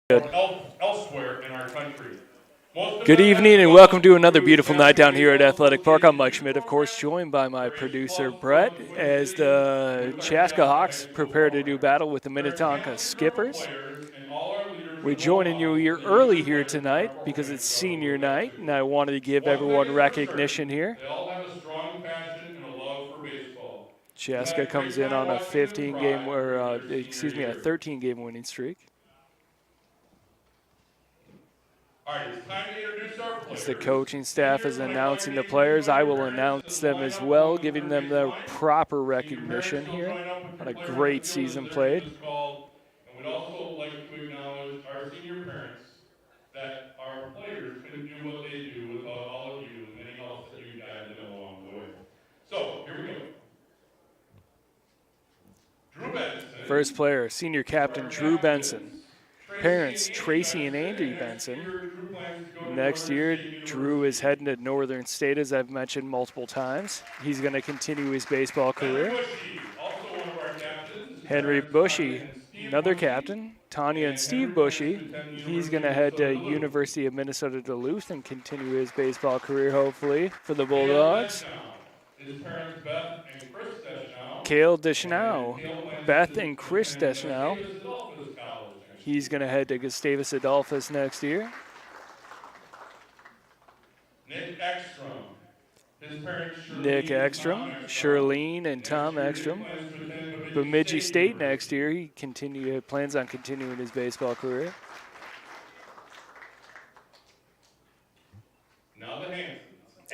Good. Elsewhere in our country. Good evening and welcome to another beautiful night down here at Athletic Park. I'm Mike Schmidt, of course, joined by my producer Brett as the Chaska Hawks prepare to do battle with the Minnetonka Skippers. We're joining you here early here tonight because it's senior night, and I wanted to give everyone recognition here. They all have a strong passion and a love for baseball. Chaska comes in on a 13-game winning streak. All right, it's time to introduce our players. As the coaching staff is announcing the players, I will announce them as well, giving them the proper recognition here on a great season played. And we'd also like to acknowledge our senior parents, that our players couldn't do what they do without all of you and many else that you guys did along the way. So, here we go. Drew Benson. First player, senior captain Drew Benson. Parents, Tracy and Andy Benson. Next year, Drew is heading to Northern State, as I've mentioned multiple times. He's going to continue his baseball career. Henry Bushy, another captain. Tanya and Steve Bushy, he's going to head to University of Minnesota Duluth and continue his baseball career, hopefully, for the Bulldogs. Cale Deschanel, Beth and Chris Deschanel. He's going to head to Gustavus Adolphus next year. Nick Ekstrom, Shirlene and Tom Ekstrom. Bemidji State next year. He plans on continuing his baseball career.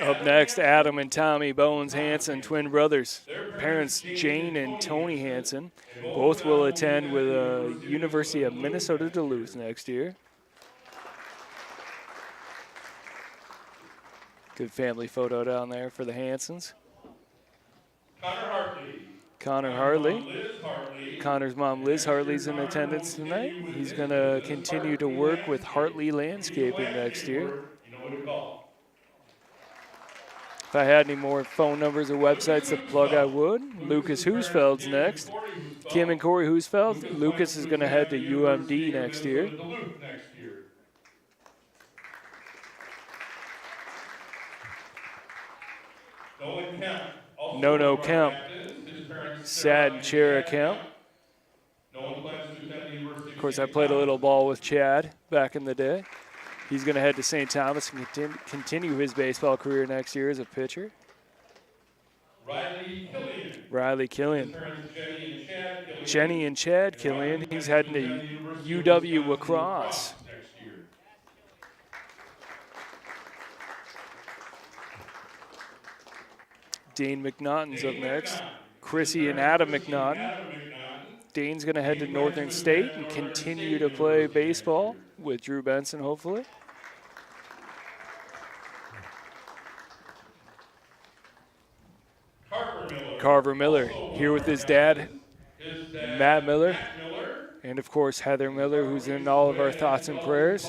Up next, Adam and Tommy Bones Hansen, twin brothers. Parents, Jane and Tony Hansen. Both will attend with the University of Minnesota Duluth next year. Good family photo down there for the Hansens. Connor Hartley. Connor's mom, Liz Hartley's in attendance tonight. He's going to continue to work with Hartley Landscaping next year. If I had any more phone numbers or websites to plug, I would. Lucas Hoosfeld's next. Kim and Corey Hoosfeld. Lucas is going to head to UMD next year. No Kemp. Sad and Chera Kemp. Of course, I played a little ball with Chad back in the day. He's going to head to St. Thomas and continue his baseball career next year as a pitcher. Riley Killian. Jenny and Chad Killian. He's heading to UW Lacrosse. Dane McNaughton's up next. Chrissy and Adam McNaughton. Dane's going to head to Northern State and continue to play baseball with Drew Benson, hopefully. Carver Miller here with his dad, Matt Miller, and of course Heather Miller, who's in all of our thoughts and prayers.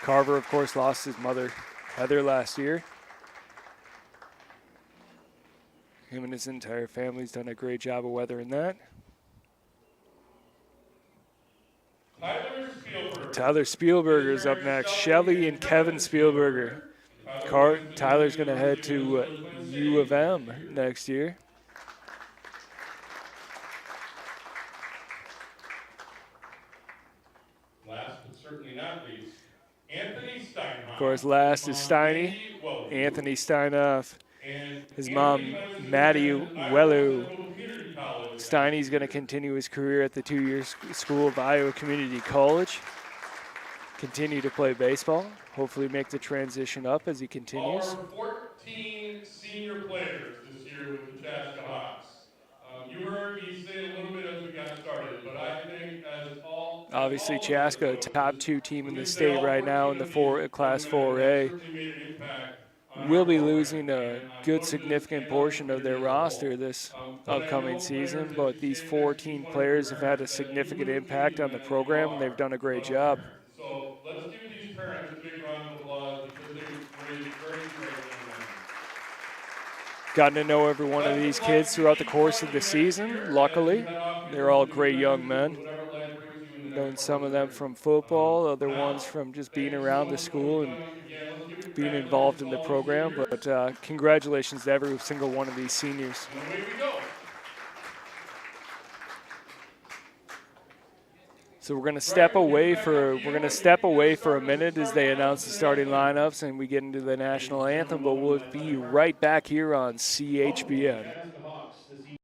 Carver, of course, lost his mother, Heather, last year. Him and his entire family's done a great job of weathering that. Tyler Spielberger's up next. Shelly and Kevin Spielberger. Tyler's going to head to U of M next year. Last but certainly not least, Anthony Steinhoff. Of course, last is Steiny. Anthony Steinhoff. His mom, Maddie Wellu. Steiny's going to continue his career at the two-year school of Iowa Community College. Continue to play baseball. Hopefully make the transition up as he continues. Our 14 senior players this year with the Chaska Hawks. You heard me say a little bit as we got started, but I think as all... Obviously, Chaska, a top 2 team in the state right now in the Class 4A. Will be losing a good significant portion of their roster this upcoming season, but these 14 players have had a significant impact on the program, and they've done a great job. So let's give these parents a big round of applause. gotten to know every one of these kids throughout the course of the season. Luckily, they're all great young men. Known some of them from football, other ones from just being around the school and being involved in the program. But congratulations to every single one of these seniors. And away we go. So we're gonna step away for a minute as they announce the starting lineups and we get into the national anthem. But we'll be right back here on CHBN. Chaska Hawks this evening.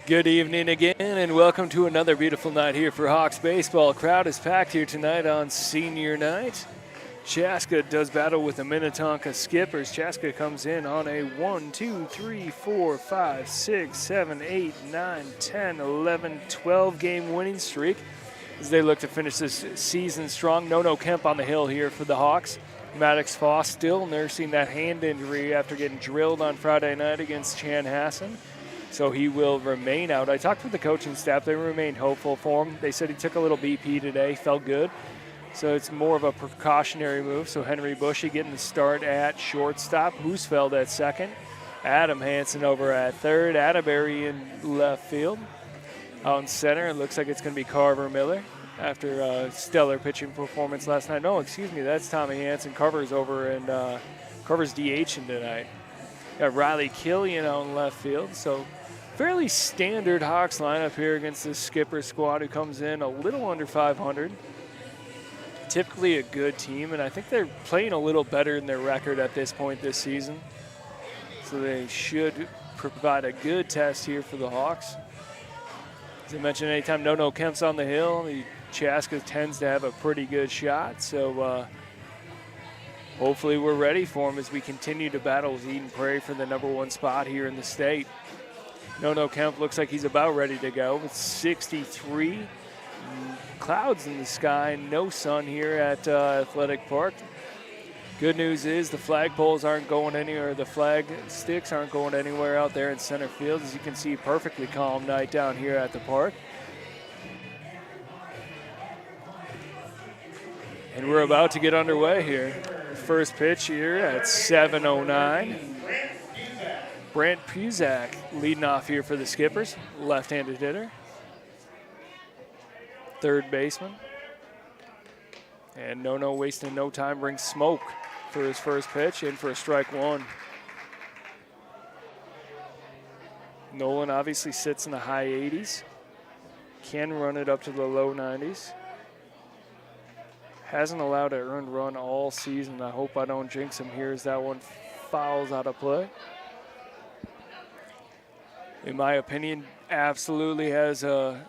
Good evening again, and welcome to another beautiful night here for Hawks baseball. Crowd is packed here tonight on senior night. Chaska does battle with the Minnetonka Skippers. Chaska comes in on a 1, 2, 3, 4, 5, 6, 7, 8, 9, 10, 11, 12 game winning streak as they look to finish this season strong. No Kemp on the hill here for the Hawks. Maddox Foss still nursing that hand injury after getting drilled on Friday night against Chanhassen. So he will remain out. I talked with the coaching staff. They remained hopeful for him. They said he took a little BP today, felt good. So it's more of a precautionary move. So Henry Bushy getting the start at shortstop. Hoosfeld at second. Adam Hansen over at third. Atterbury in left field. Out in center, it looks like it's going to be Carver Miller after a stellar pitching performance last night. No, excuse me, that's Tommy Hansen. Carver's over, and Carver's DHing tonight. Got Riley Killian out in left field. So fairly standard Hawks lineup here against the Skipper squad, who comes in a little under 500. Typically a good team, and I think they're playing a little better than their record at this point this season. So they should provide a good test here for the Hawks. As I mentioned, anytime No Kemp's on the hill, the Chaska tends to have a pretty good shot. So hopefully we're ready for him as we continue to battle with Eden Prairie for the #1 spot here in the state. No Kemp looks like he's about ready to go with 63. Clouds in the sky, no sun here at Athletic Park. Good news is the flagpoles aren't going anywhere. The flag sticks aren't going anywhere out there in center field. As you can see, perfectly calm night down here at the park. And we're about to get underway here. First pitch here at 7:09. Brant Puzak leading off here for the Skippers, left-handed hitter. Third baseman. And No wasting no time, brings smoke for his first pitch, in for a strike one. Nolan obviously sits in the high 80s. Can run it up to the low 90s. Hasn't allowed an earned run all season. I hope I don't jinx him here as that one fouls out of play. In my opinion, absolutely has a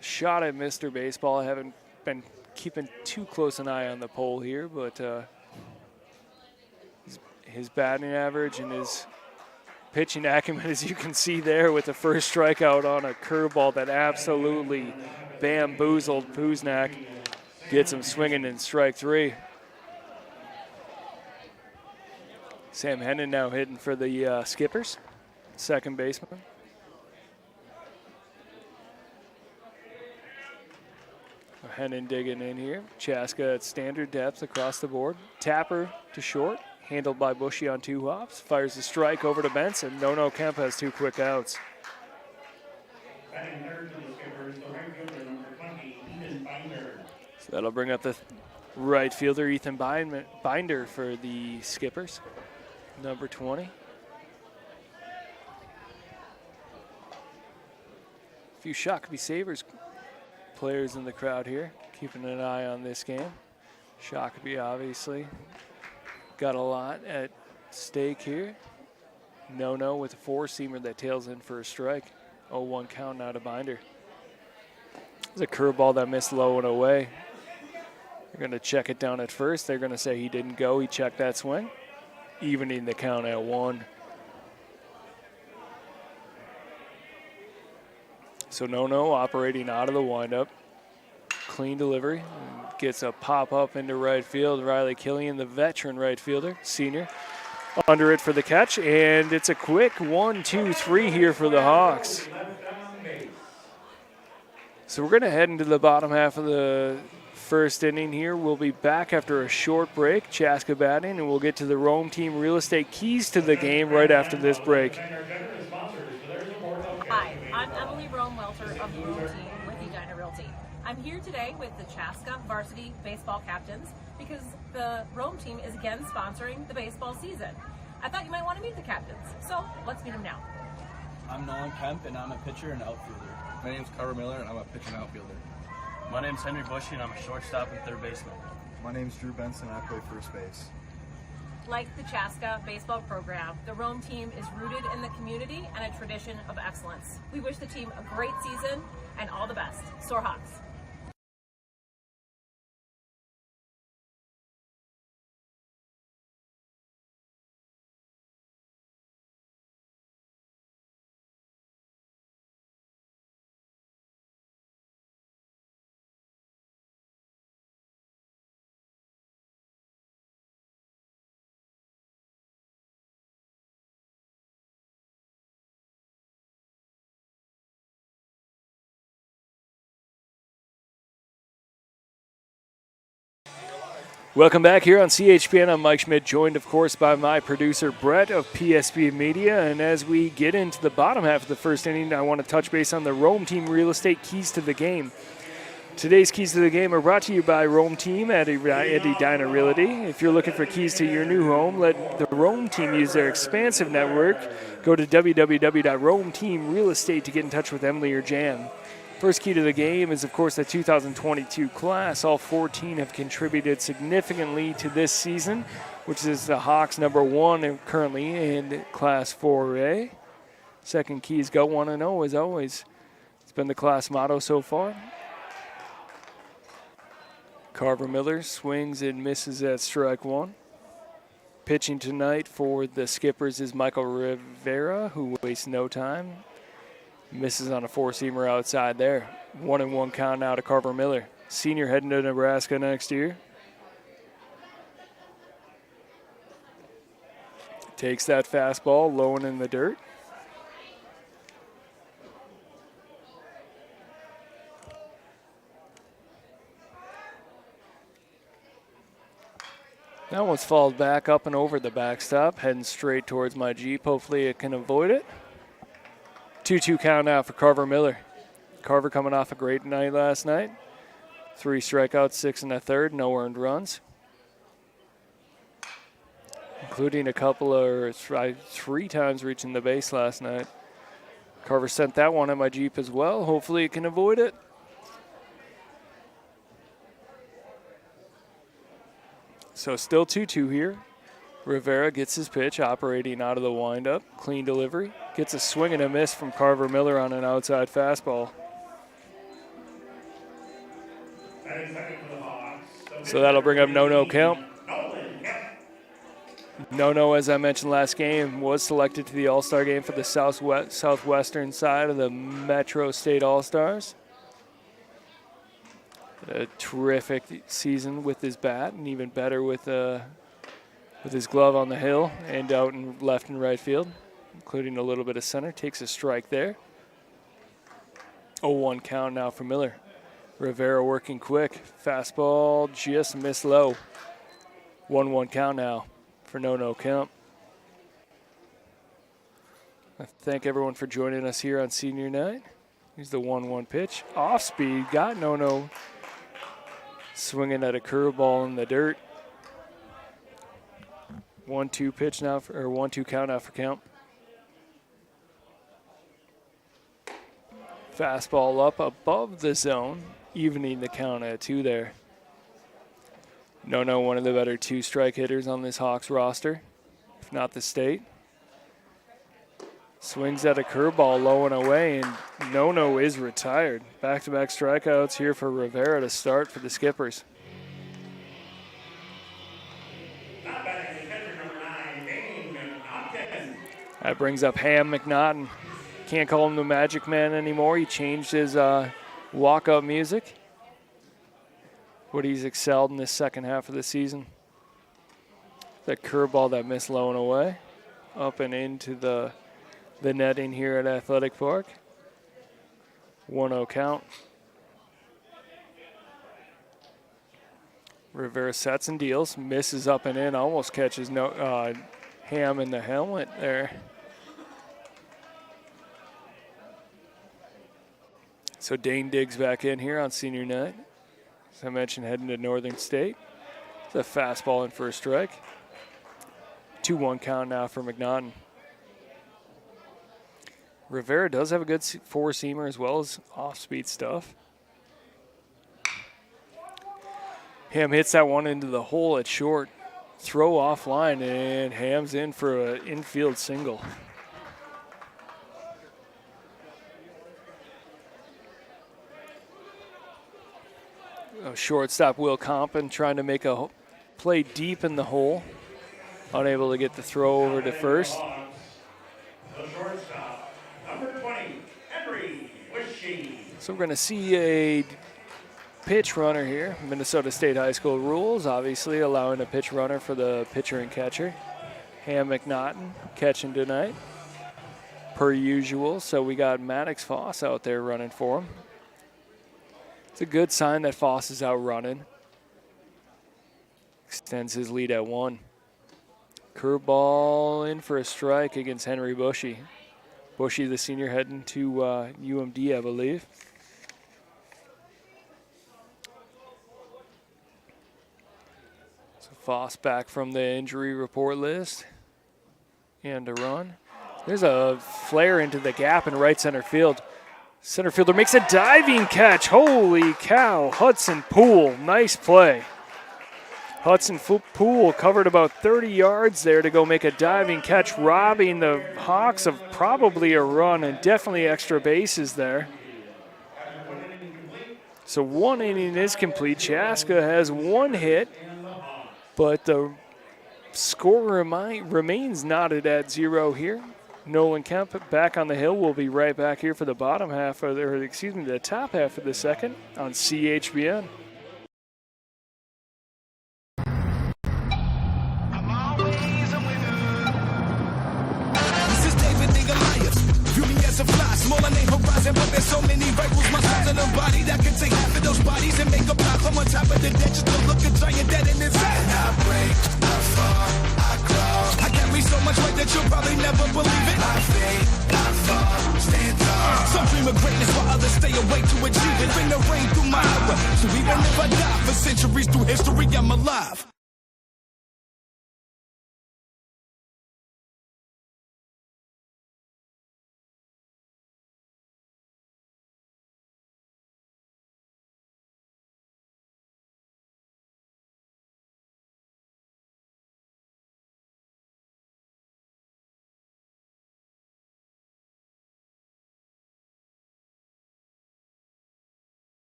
shot at Mr. Baseball. I haven't been keeping too close an eye on the poll here, but his batting average and his pitching acumen, as you can see there with the first strikeout on a curveball that absolutely bamboozled Puznak, gets him swinging in strike three. Sam Hennon now hitting for the Skippers, second baseman. Hennon digging in here. Chaska at standard depth across the board. Tapper to short, handled by Bushy on 2 hops. Fires a strike over to Benson. No Kemp has 2 quick outs. So that'll bring up the right fielder, Ethan Binder, for the Skippers, number 20. A few Shakopee Sabres players in the crowd here, keeping an eye on this game. Shakopee obviously got a lot at stake here. No with a 4-seamer that tails in for a strike. 0-1 count now to Binder. It's a curveball that missed low and away. They're going to check it down at first. They're going to say he didn't go. He checked that swing, evening the count at 1. So No operating out of the windup. Clean delivery. Gets a pop-up into right field. Riley Killian, the veteran right fielder, senior, under it for the catch. And it's a quick 1, 2, 3 here for the Hawks. So we're going to head into the bottom half of the first inning here. We'll be back after a short break. Chaska batting, and we'll get to the Rome Team Real Estate keys to the game right after this break. Hi, I'm Emily Rome-Welter of the Rome Team with Edina Realty. I'm here today with the Chaska varsity baseball captains because the Rome Team is again sponsoring the baseball season. I thought you might want to meet the captains, so let's meet them now. I'm Nolan Kemp, and I'm a pitcher and outfielder. My name's Carver Miller, and I'm a pitcher and outfielder. My name's Henry Bushy, and I'm a shortstop and third baseman. My name's Drew Benson, and I play first base. Like the Chaska baseball program, the Rome team is rooted in the community and a tradition of excellence. We wish the team a great season and all the best. Soar Hawks! Welcome back here on CHPN. I'm Mike Schmidt, joined, of course, by my producer, Brett of PSB Media. And as we get into the bottom half of the first inning, I want to touch base on the Rome Team Real Estate Keys to the Game. Today's Keys to the Game are brought to you by Rome Team at Edina Realty. If you're looking for keys to your new home, let the Rome Team use their expansive network. Go to www.rometeamrealestate to get in touch with Emily or Jan. First key to the game is, of course, the 2022 class. All 14 have contributed significantly to this season, which is the Hawks #1 currently in Class 4A. Second key is go 1-0 as always. It's been the class motto so far. Carver Miller swings and misses at strike one. Pitching tonight for the Skippers is Michael Rivera, who wastes no time. Misses on a four-seamer outside there. 1-1 count now to Carver Miller. Senior heading to Nebraska next year. Takes that fastball, low and in the dirt. That one's fouled back up and over the backstop, heading straight towards my Jeep. Hopefully it can avoid it. 2-2 count now for Carver Miller. Carver coming off a great night last night. 3 strikeouts, 6 1/3, no earned runs. Including a couple of 3 times reaching the base last night. Carver sent that one at my Jeep as well. Hopefully it can avoid it. So still 2-2 here. Rivera gets his pitch, operating out of the windup. Clean delivery. Gets a swing and a miss from Carver Miller on an outside fastball. So that'll bring up no count. No, as I mentioned last game, was selected to the All-Star game for the southwestern side of the Metro State All-Stars. A terrific season with his bat, and even better with his glove on the hill and out in left and right field, including a little bit of center. Takes a strike there. 0-1 count now for Miller. Rivera working quick. Fastball just missed low. 1-1 count now for no count. I thank everyone for joining us here on senior night. Here's the 1-1 pitch. Off speed, got no. Swinging at a curveball in the dirt. 1-2 pitch now, or 1-2 count now for count. Fastball up above the zone, evening the count at 2 there. No, one of the better 2-strike hitters on this Hawks roster, if not the state. Swings at a curveball low and away, and No is retired. Back-to-back strikeouts here for Rivera to start for the Skippers. That brings up Ham McNaughton. Can't call him the Magic Man anymore. He changed his walk-up music. What he's excelled in this second half of the season. That curveball that missed low and away. Up and into the netting here at Athletic Park. 1-0 count. Rivera sets and deals. Misses up and in. Almost catches Ham in the helmet there. So Dane Diggs back in here on senior night. As I mentioned, heading to Northern State. It's a fastball in for a strike. 2-1 count now for McNaughton. Rivera does have a good four-seamer as well as off-speed stuff. Ham hits that one into the hole at short. throw offline, and Ham's in for an infield single. Shortstop Will Compton trying to make a play deep in the hole. Unable to get the throw over to first. The shortstop, number 20, Henry Wishy. So we're going to see a pitch runner here. Minnesota State High School rules, obviously allowing a pitch runner for the pitcher and catcher. Ham McNaughton catching tonight, per usual. So we got Maddox Foss out there running for him. It's a good sign that Foss is out running. Extends his lead at 1. Curveball in for a strike against Henry Bushy. Bushy, the senior, heading to UMD, I believe. So Foss back from the injury report list. And a run. There's a flare into the gap in right center field. Center fielder makes a diving catch. Holy cow. Hudson Poole, nice play. Hudson Poole covered about 30 yards there to go make a diving catch, robbing the Hawks of probably a run and definitely extra bases there. So 1 inning is complete. Chaska has 1 hit, but the score remains knotted at 0 here. Nolan Kemp back on the hill. We'll be right back here for the bottom half, the top half of the second on CHBN. Smaller name horizon, but there's so many rifles. My soul's in a body that can take half of those bodies and make a block. I'm on top of the dead just to look a giant dead in his head. And I break, I fall, I grow. I carry so much weight that you'll probably never believe it. I fade, I fall, stand tall. Some dream of greatness while others stay awake to achieve it. Bring the rain through my era, so even if I die for centuries through history, I'm alive.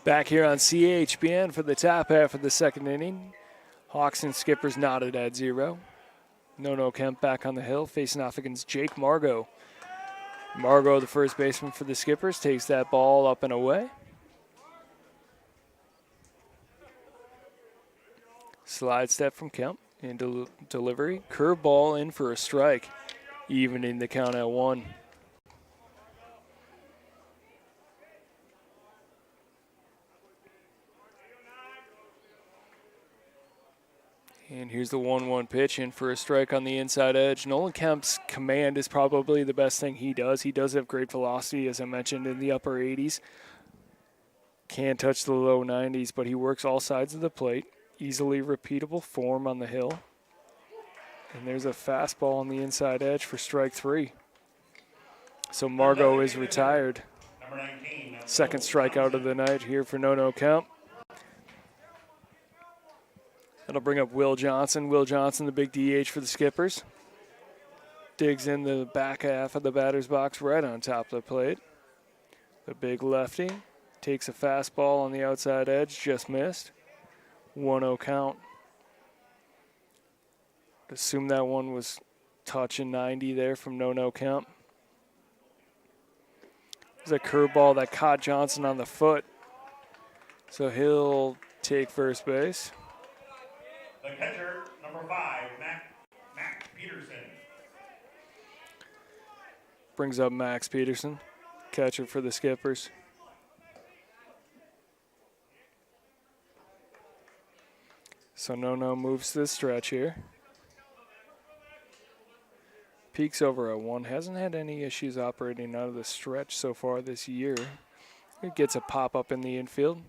Back here on CHBN for the top half of the second inning. Hawks and Skippers knotted at 0. Nono Kemp back on the hill facing off against Jake Margot. Margot, the first baseman for the Skippers, takes that ball up and away. Slide step from Kemp into delivery. Curveball in for a strike, evening the count at 1. And here's the 1-1 pitch in for a strike on the inside edge. Nolan Kemp's command is probably the best thing he does. He does have great velocity, as I mentioned, in the upper 80s. Can't touch the low 90s, but he works all sides of the plate. Easily repeatable form on the hill. And there's a fastball on the inside edge for strike 3. So Margot is retired. Second strikeout of the night here for Nono Kemp. That'll bring up Will Johnson. Will Johnson, the big DH for the Skippers. Digs in the back half of the batter's box right on top of the plate. The big lefty takes a fastball on the outside edge, just missed. 1-0 count. Assume that one was touching 90 there from No Kemp. There's a curveball that caught Johnson on the foot. So he'll take first base. The catcher, number 5, Max Peterson. Brings up Max Peterson, catcher for the Skippers. So No moves to the stretch here. Peaks over at 1. Hasn't had any issues operating out of the stretch so far this year. It gets a pop-up in the infield.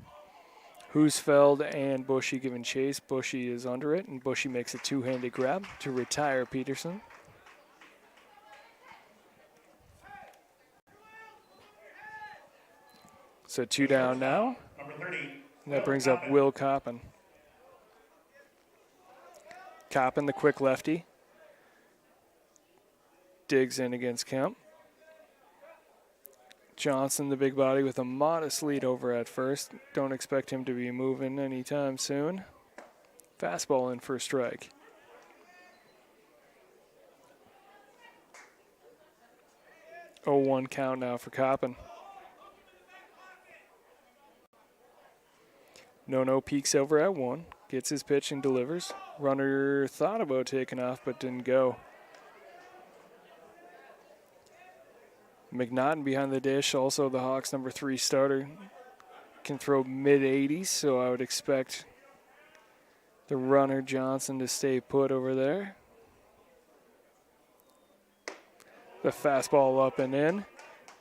Hoosfeld and Bushy giving chase. Bushy is under it, and Bushy makes a two-handed grab to retire Peterson. So 2 down now. Number 30. And that brings up Will Coppin. Coppin, the quick lefty. Digs in against Kemp. Johnson, the big body, with a modest lead over at first. Don't expect him to be moving anytime soon. Fastball in for a strike. Oh, 1 count now for Coppin. No peeks over at 1. Gets his pitch and delivers. Runner thought about taking off but didn't go. McNaughton behind the dish, also the Hawks' number 3 starter. Can throw mid-80s, so I would expect the runner Johnson to stay put over there. The fastball up and in.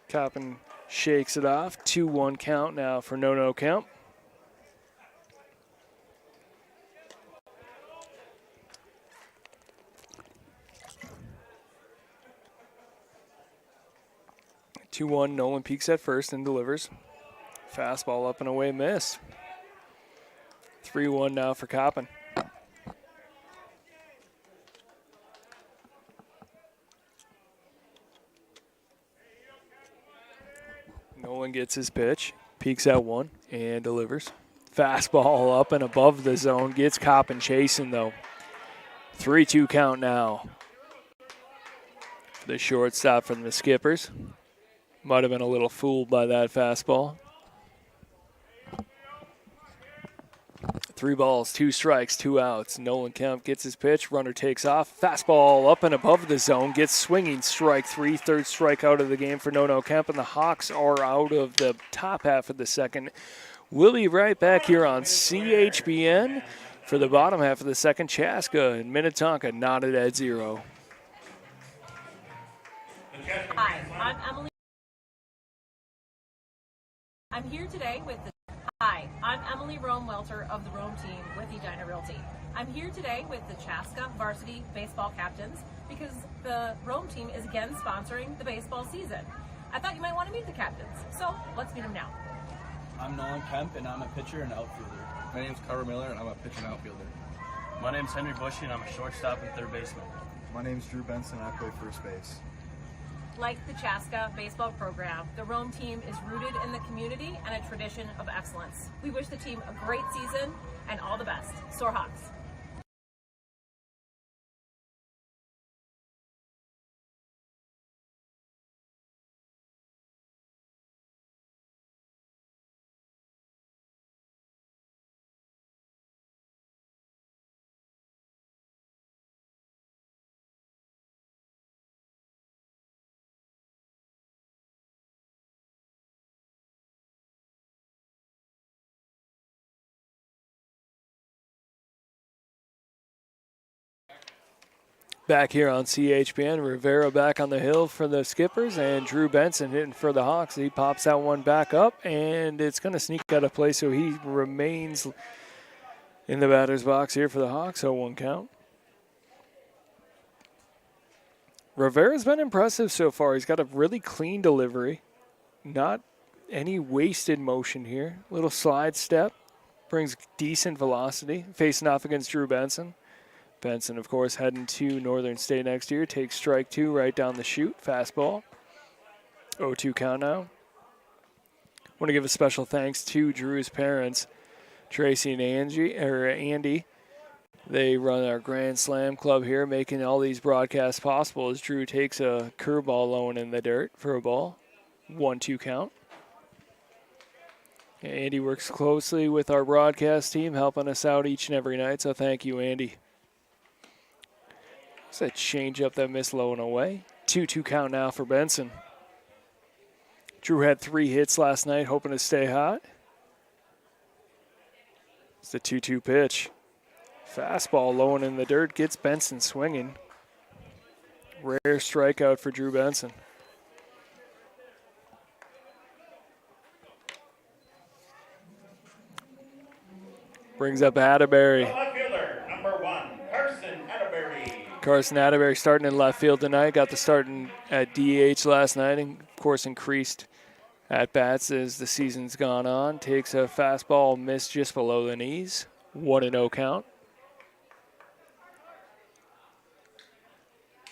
Coppin shakes it off. 2-1 count now for no count. Nolan peeks at first and delivers. Fastball up and away, missed. 3-1 now for Coppin. Nolan gets his pitch, peeks at 1 and delivers. Fastball up and above the zone, gets Coppin chasing though. 3-2 count now. The shortstop from the Skippers. Might have been a little fooled by that fastball. 3 balls, 2 strikes, 2 outs. Nolan Kemp gets his pitch. Runner takes off. Fastball up and above the zone. Gets swinging. Strike 3. Third strike out of the game for No Kemp. And the Hawks are out of the top half of the second. We'll be right back here on CHBN for the bottom half of the second. Chaska and Minnetonka knotted at 0. Hi, I'm Emily. I'm here today with the Hi, I'm Emily Rome-Welter of the Rome team with Edina Realty. I'm here today with the Chaska varsity baseball captains because the Rome team is again sponsoring the baseball season. I thought you might want to meet the captains, so let's meet them now. I'm Nolan Kemp, and I'm a pitcher and outfielder. My name's Carter Miller, and I'm a pitcher and outfielder. My name's Henry Bushy, and I'm a shortstop and third baseman. My name's Drew Benson, and I play first base. Like the Chaska baseball program, the Rome team is rooted in the community and a tradition of excellence. We wish the team a great season and all the best. Soar Hawks. Back here on CHBN, Rivera back on the hill for the Skippers, and Drew Benson hitting for the Hawks. He pops that one back up, and it's going to sneak out of play, so he remains in the batter's box here for the Hawks. 0-1 count. Rivera's been impressive so far. He's got a really clean delivery. Not any wasted motion here. Little slide step. Brings decent velocity. Facing off against Drew Benson. Benson, of course, heading to Northern State next year. Takes strike 2 right down the chute. Fastball. 0-2 count now. Want to give a special thanks to Drew's parents, Tracy and Andy. They run our Grand Slam club here, making all these broadcasts possible as Drew takes a curveball low in the dirt for a ball. 1-2 count. Andy works closely with our broadcast team, helping us out each and every night, so thank you, Andy. It's a change-up that missed low and away. 2-2 count now for Benson. Drew had 3 hits last night, hoping to stay hot. It's the 2-2 pitch. Fastball low and in the dirt, gets Benson swinging. Rare strikeout for Drew Benson. Brings up Atterbury. Left fielder, number 1, Carson Atterbury. Carson Atterbury starting in left field tonight. Got the start at DH last night and, of course, increased At-bats as the season's gone on. Takes a fastball, missed just below the knees. 1-0 count.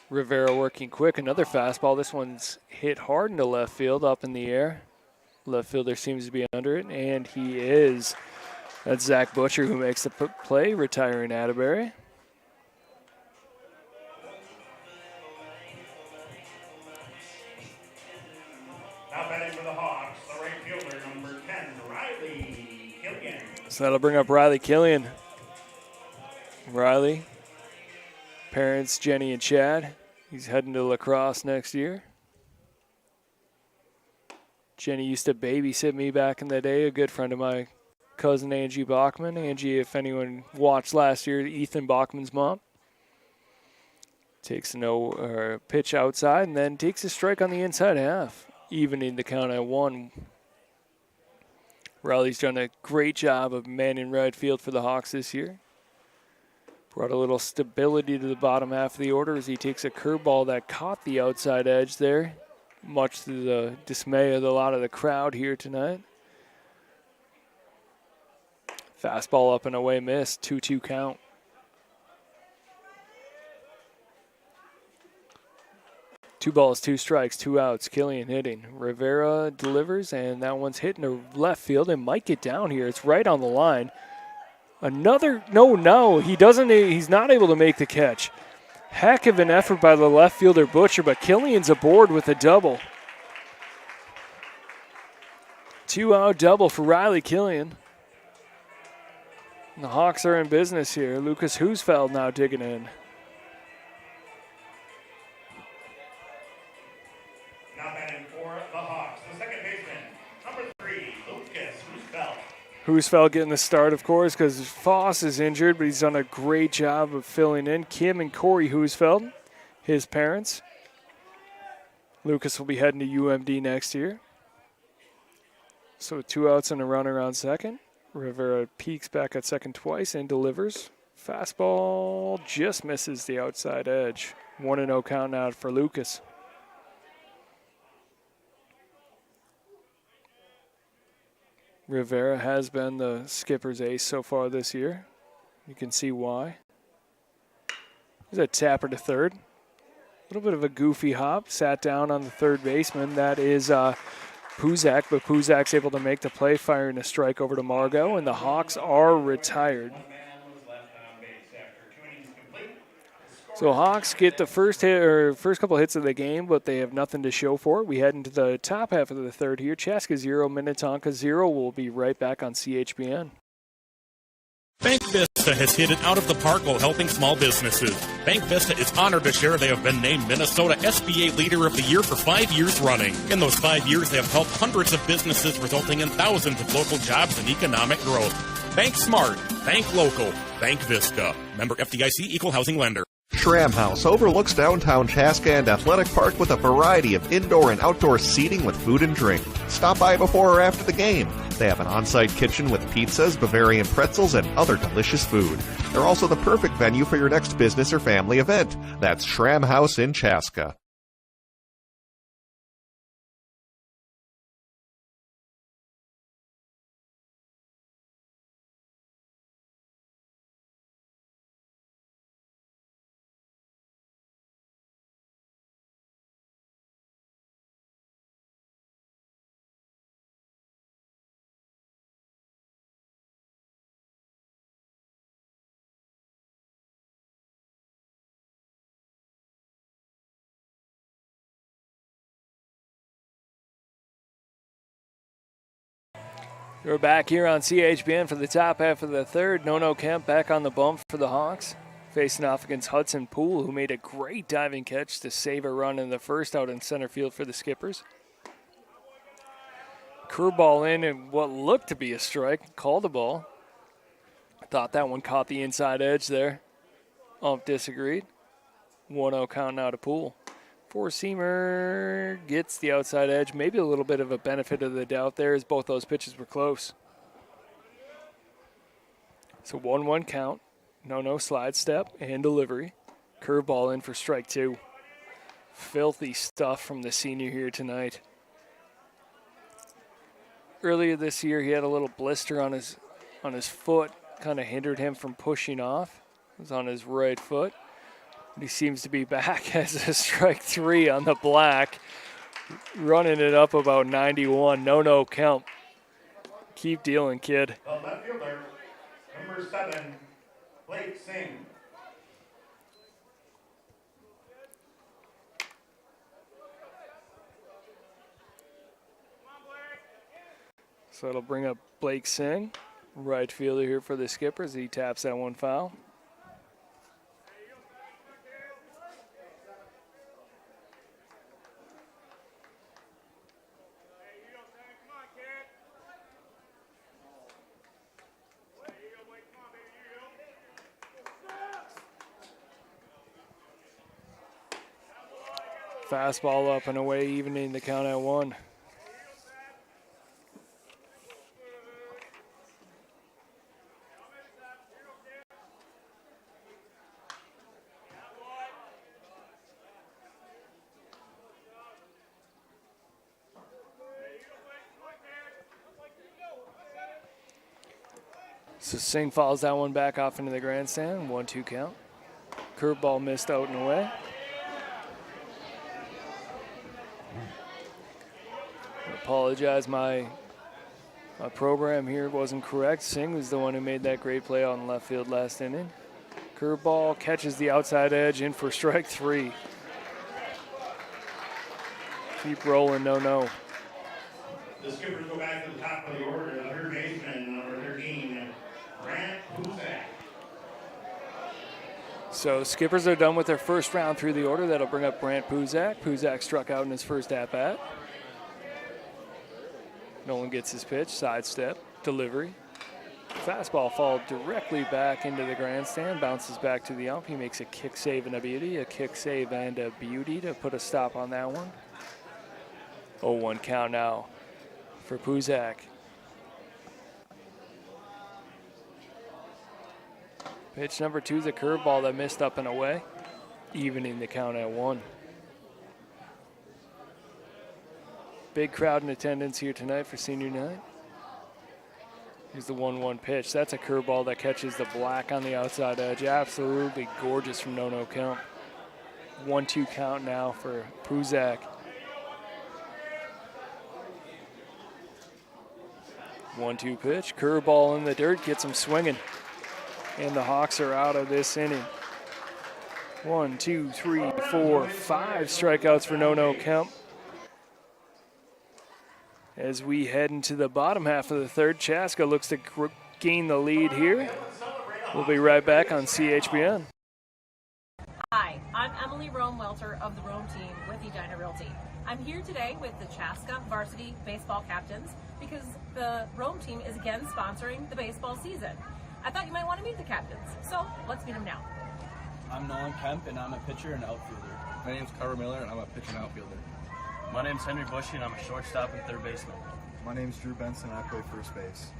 Rivera working quick. Another fastball. This one's hit hard into left field, up in the air. Left fielder seems to be under it, and he is. That's Zach Butcher who makes the play, retiring Atterbury. Now batting for the Hawks, the right fielder, number 10, Riley Killian. So that'll bring up Riley Killian. Riley, parents Jenny and Chad. He's heading to lacrosse next year. Jenny used to babysit me back in the day, a good friend of my cousin Angie Bachman. Angie, if anyone watched last year, Ethan Bachman's mom. Takes a pitch outside and then takes a strike on the inside half, evening the count at 1. Riley's done a great job of manning right field for the Hawks this year. Brought a little stability to the bottom half of the order as he takes a curveball that caught the outside edge there, much to the dismay of a lot of the crowd here tonight. Fastball up and away, missed, 2-2 count. Two balls, 2 strikes, 2 outs. Killian hitting. Rivera delivers, and that one's hitting to left field and might get down here. It's right on the line. Another, no, he doesn't, he's not able to make the catch. Heck of an effort by the left fielder Butcher, but Killian's aboard with a double. 2-out double for Riley Killian. And the Hawks are in business here. Lucas Husfeld now digging in. Now batting for the Hawks, the second baseman, number 3, Lucas Husfeld. Husfeld getting the start, of course, because Foss is injured, but he's done a great job of filling in. Kim and Corey Husfeld, his parents. Lucas will be heading to UMD next year. So 2 outs and a runner on second. Rivera peeks back at second twice and delivers. Fastball just misses the outside edge. 1-0 count now for Lucas. Rivera has been the skipper's ace so far this year. You can see why. There's a tapper to third. A little bit of a goofy hop. Sat down on the third baseman. That is Puzak, but Puzak's able to make the play, firing a strike over to Margot, and the Hawks are retired. So Hawks get the first couple hits of the game, but they have nothing to show for it. We head into the top half of the third here. Chaska 0, Minnetonka 0. We'll be right back on CHBN. Bank Vista has hit it out of the park while helping small businesses. Bank Vista is honored to share they have been named Minnesota SBA Leader of the Year for 5 years running. In those 5 years, they have helped hundreds of businesses, resulting in thousands of local jobs and economic growth. Bank smart. Bank local. Bank Vista. Member FDIC, Equal Housing Lender. Schramm House overlooks downtown Chaska and Athletic Park with a variety of indoor and outdoor seating with food and drink. Stop by before or after the game. They have an on-site kitchen with pizzas, Bavarian pretzels, and other delicious food. They're also the perfect venue for your next business or family event. That's Schramm House in Chaska. We're back here on CHBN for the top half of the third. Nono Kemp back on the bump for the Hawks, facing off against Hudson Poole, who made a great diving catch to save a run in the first out in center field for the Skippers. Curveball in and what looked to be a strike. Called the ball. Thought that one caught the inside edge there. Ump disagreed. 1-0 count now to Poole. Four-seamer gets the outside edge. Maybe a little bit of a benefit of the doubt there as both those pitches were close. So 1-1 count. No slide step and delivery. Curveball in for strike 2. Filthy stuff from the senior here tonight. Earlier this year, he had a little blister on his foot, kind of hindered him from pushing off. It was on his right foot. But he seems to be back as a strike 3 on the black, running it up about 91. No count. Keep dealing, kid. The left fielder, number 7, Blake Singh. So it'll bring up Blake Singh, right fielder here for the Skippers. He taps that one foul. Fastball up and away, evening the count at 1. So Singh follows that one back off into the grandstand. 1-2 count. Curveball missed out and away. I apologize, my program here wasn't correct. Singh was the one who made that great play out in left field last inning. Curveball catches the outside edge in for strike 3. Keep rolling, no. The Skippers go back to the top of the order. The third baseman, number 13, Brant Buzak. So Skippers are done with their first round through the order. That'll bring up Brant Buzak. Buzak struck out in his first at-bat. Nolan gets his pitch, sidestep, delivery. Fastball followed directly back into the grandstand, bounces back to the ump. He makes a kick save and a beauty to put a stop on that one. 0-1 count now for Buzak. Pitch number 2 is a curveball that missed up and away, evening the count at 1. Big crowd in attendance here tonight for senior night. Here's the 1-1 pitch. That's a curveball that catches the black on the outside edge. Absolutely gorgeous from no count. 1-2 count now for Buzak. 1-2 pitch. Curveball in the dirt gets him swinging. And the Hawks are out of this inning. 1, 2, 3, 4, 5 strikeouts for no count. As we head into the bottom half of the third, Chaska looks to gain the lead here. We'll be right back on CHBN. Hi, I'm Emily Rome-Welter of the Rome team with Edina Realty. I'm here today with the Chaska varsity baseball captains because the Rome team is again sponsoring the baseball season. I thought you might want to meet the captains, so let's meet them now. I'm Nolan Kemp, and I'm a pitcher and outfielder. My name's Carver Miller, and I'm a pitcher and outfielder. My name's Henry Bushy, and I'm a shortstop and third baseman. My name's Drew Benson, and I play first base.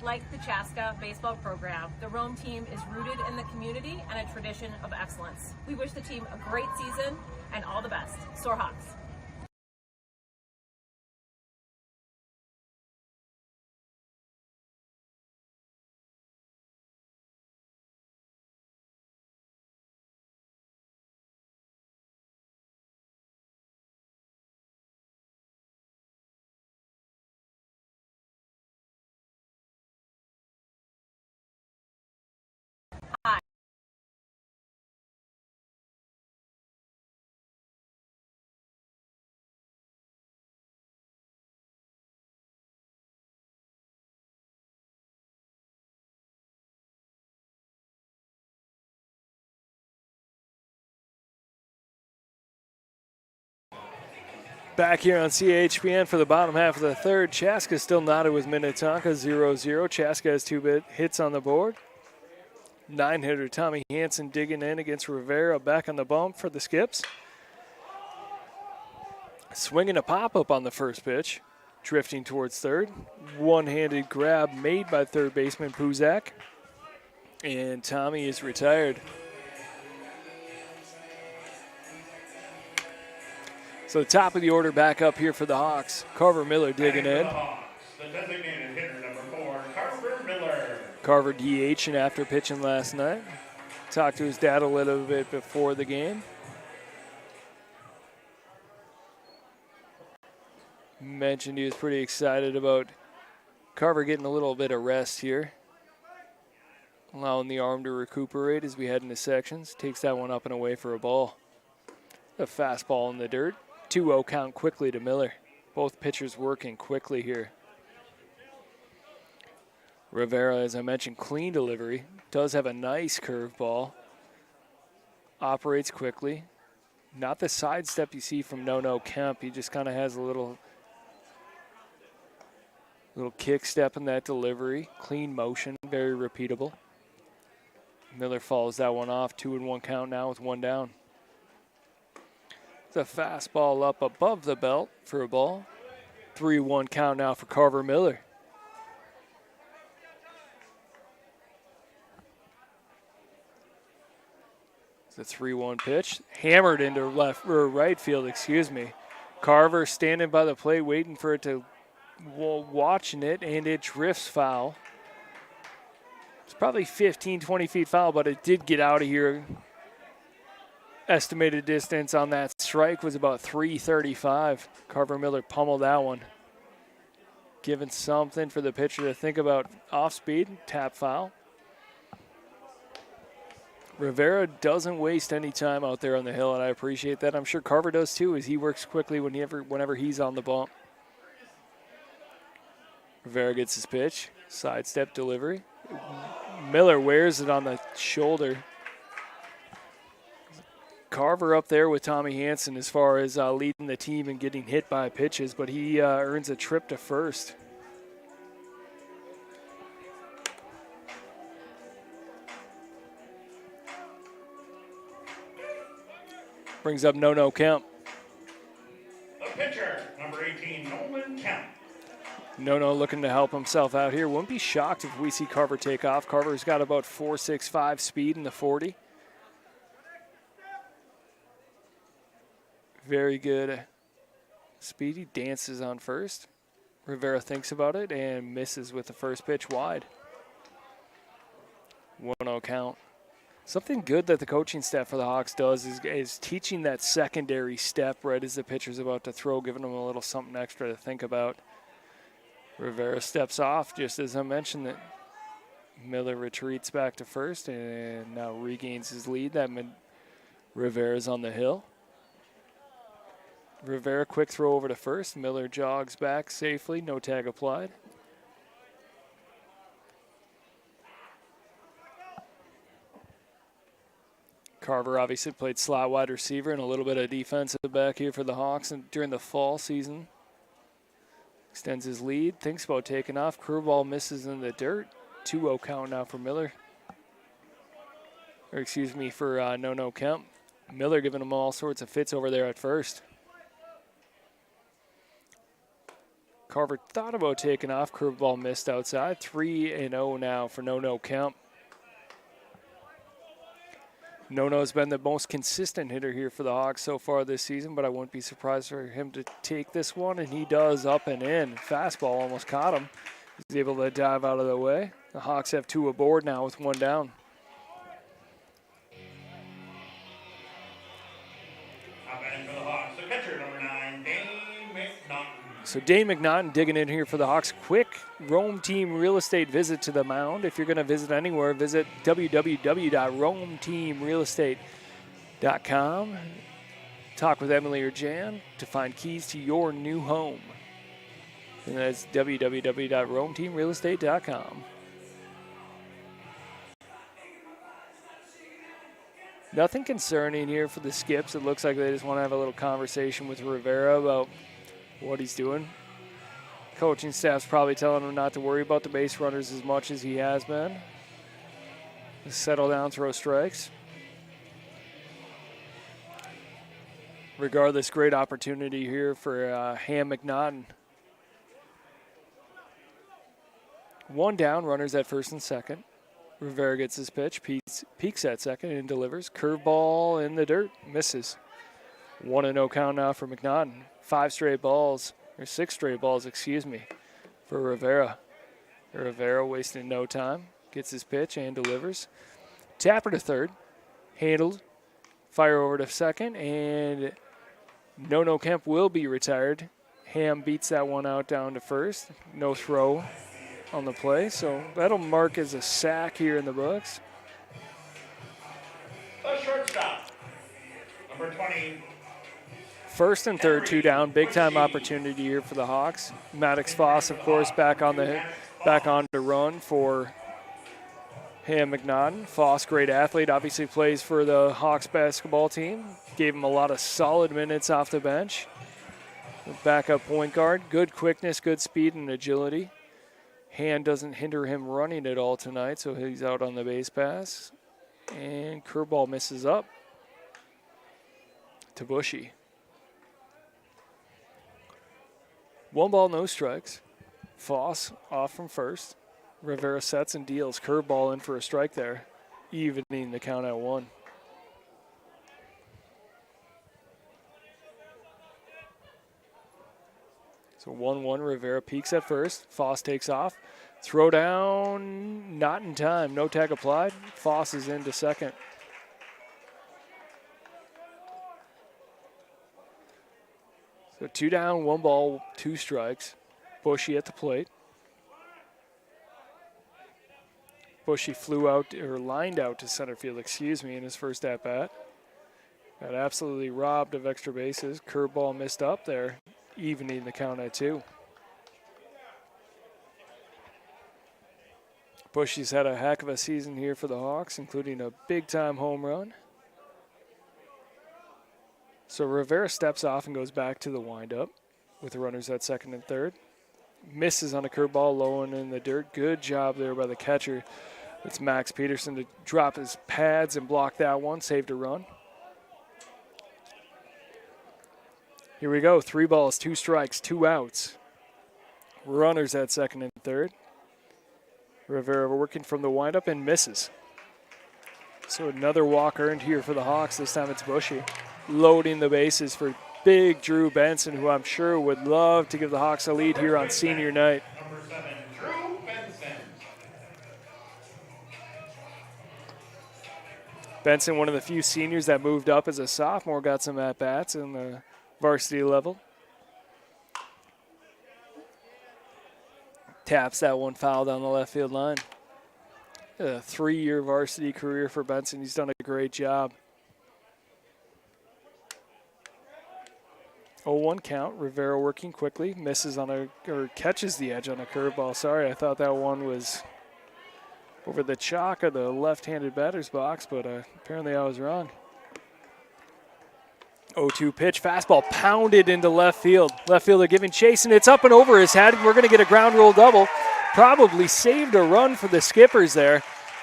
Like the Chaska baseball program, the Rome team is rooted in the community and a tradition of excellence. We wish the team a great season and all the best. Soar Hawks. Back here on CHPN for the bottom half of the third. Chaska still knotted with Minnetonka, 0-0. Chaska has 2 hits on the board. 9-hitter Tommy Hansen digging in against Rivera, back on the bump for the Skips. Swinging a pop-up on the first pitch, drifting towards third. One-handed grab made by third baseman Buzak. And Tommy is retired. So top of the order back up here for the Hawks. Carver Miller digging in. the designated hitter, number 4, Carver Miller. Carver DH'ing after pitching last night. Talked to his dad a little bit before the game. Mentioned he was pretty excited about Carver getting a little bit of rest here. Allowing the arm to recuperate as we head into sections. Takes that one up and away for a ball. A fastball in the dirt. 2-0 count quickly to Miller. Both pitchers working quickly here. Rivera, as I mentioned, clean delivery. Does have a nice curveball. Operates quickly. Not the sidestep you see from No Kemp. He just kind of has a little kick step in that delivery. Clean motion, very repeatable. Miller follows that one off. 2-1 count now with one down. It's a fastball up above the belt for a ball. 3-1 count now for Carver Miller. It's a 3-1 pitch. Hammered into left or right field, excuse me. Carver standing by the plate waiting for it to, watching it, and it drifts foul. It's probably 15, 20 feet foul, but it did get out of here. Estimated distance on that strike was about 335. Carver Miller pummeled that one. Giving something for the pitcher to think about. Off speed, tap foul. Rivera doesn't waste any time out there on the hill, and I appreciate that. I'm sure Carver does too, as he works quickly whenever he's on the bump. Rivera gets his pitch. Sidestep delivery. Miller wears it on the shoulder. Carver up there with Tommy Hansen as far as leading the team and getting hit by pitches, but he earns a trip to first. Brings up No Kemp. The pitcher, number 18, Nolan Kemp. No looking to help himself out here. Wouldn't be shocked if we see Carver take off. Carver's got about 4.65 speed in the 40. Very good speed. He dances on first. Rivera thinks about it and misses with the first pitch wide. 1-0 count. Something good that the coaching staff for the Hawks does is teaching that secondary step right as the pitcher's about to throw, giving them a little something extra to think about. Rivera steps off, just as I mentioned that Miller retreats back to first and now regains his lead. That meant Rivera's on the hill. Rivera, quick throw over to first. Miller jogs back safely, no tag applied. Carver obviously played slot wide receiver and a little bit of defensive back here for the Hawks and during the fall season. Extends his lead, thinks about taking off. Curveball misses in the dirt. 2-0 count now for Miller. Or excuse me, for No Kemp. Miller giving him all sorts of fits over there at first. Carver thought about taking off. Curveball missed outside. 3-0 now for No Kemp. Nono's been the most consistent hitter here for the Hawks so far this season, but I wouldn't be surprised for him to take this one, and he does up and in. Fastball almost caught him. He's able to dive out of the way. The Hawks have two aboard now with one down. Batting for the Hawks, the catcher, number 9, Dane McNaughton. So Dane McNaughton digging in here for the Hawks. Quick Rome Team real estate visit to the mound. If you're going to visit anywhere, visit www.rometeamrealestate.com. Talk with Emily or Jan to find keys to your new home. And that's www.rometeamrealestate.com. Nothing concerning here for the Skips. It looks like they just want to have a little conversation with Rivera about what he's doing. Coaching staff's probably telling him not to worry about the base runners as much as he has been. Just settle down, throw strikes. Regardless, great opportunity here for Ham McNaughton. One down, runners at first and second. Rivera gets his pitch, peeks at second and delivers. Curveball in the dirt, misses. 1-0 count now for McNaughton. 6 straight balls, excuse me. for Rivera. Rivera wasting no time. Gets his pitch and delivers. Tapper to third. Handled. Fire over to second. And No Kemp will be retired. Ham beats that one out down to first. No throw on the play. So that'll mark as a sack here in the books. The shortstop, number 20. First and third, 2 down. Big time opportunity here for the Hawks. Maddox Foss, of course, back on to run for Ham McNaughton. Foss, great athlete, obviously plays for the Hawks basketball team. Gave him a lot of solid minutes off the bench. Backup point guard, good quickness, good speed and agility. Hand doesn't hinder him running at all tonight, so he's out on the base pass. And curveball misses up to Bushy. 1 ball, no strikes. Foss off from first. Rivera sets and deals. Curveball in for a strike there, evening the count at 1. So 1-1, Rivera peeks at first. Foss takes off. Throw down, not in time. No tag applied. Foss is into second. So 2 down, 1 ball, 2 strikes. Bushy at the plate. Bushy flew out, or lined out to center field, in his first at-bat. Got absolutely robbed of extra bases. Curveball missed up there, evening the count at 2. Bushy's had a heck of a season here for the Hawks, including a big-time home run. So Rivera steps off and goes back to the windup with the runners at second and third. Misses on a curveball low and in the dirt. Good job there by the catcher. It's Max Peterson to drop his pads and block that one. Saved a run. Here we go. 3 balls, 2 strikes, 2 outs. Runners at second and third. Rivera working from the windup and misses. So another walk earned here for the Hawks. This time it's Bushy. Loading the bases for big Drew Benson, who I'm sure would love to give the Hawks a lead here on senior night. Number 7, Drew Benson. Benson, one of the few seniors that moved up as a sophomore, got some at-bats in the varsity level. Taps that one foul down the left field line. A 3-year varsity career for Benson. He's done a great job. 0-1 count. Rivera working quickly. Misses on or catches the edge on a curveball. Sorry, I thought that one was over the chalk of the left-handed batter's box, but apparently I was wrong. 0-2 pitch, fastball pounded into left field. Left fielder giving chase, and it's up and over his head. We're going to get a ground rule double. Probably saved a run for the Skippers there.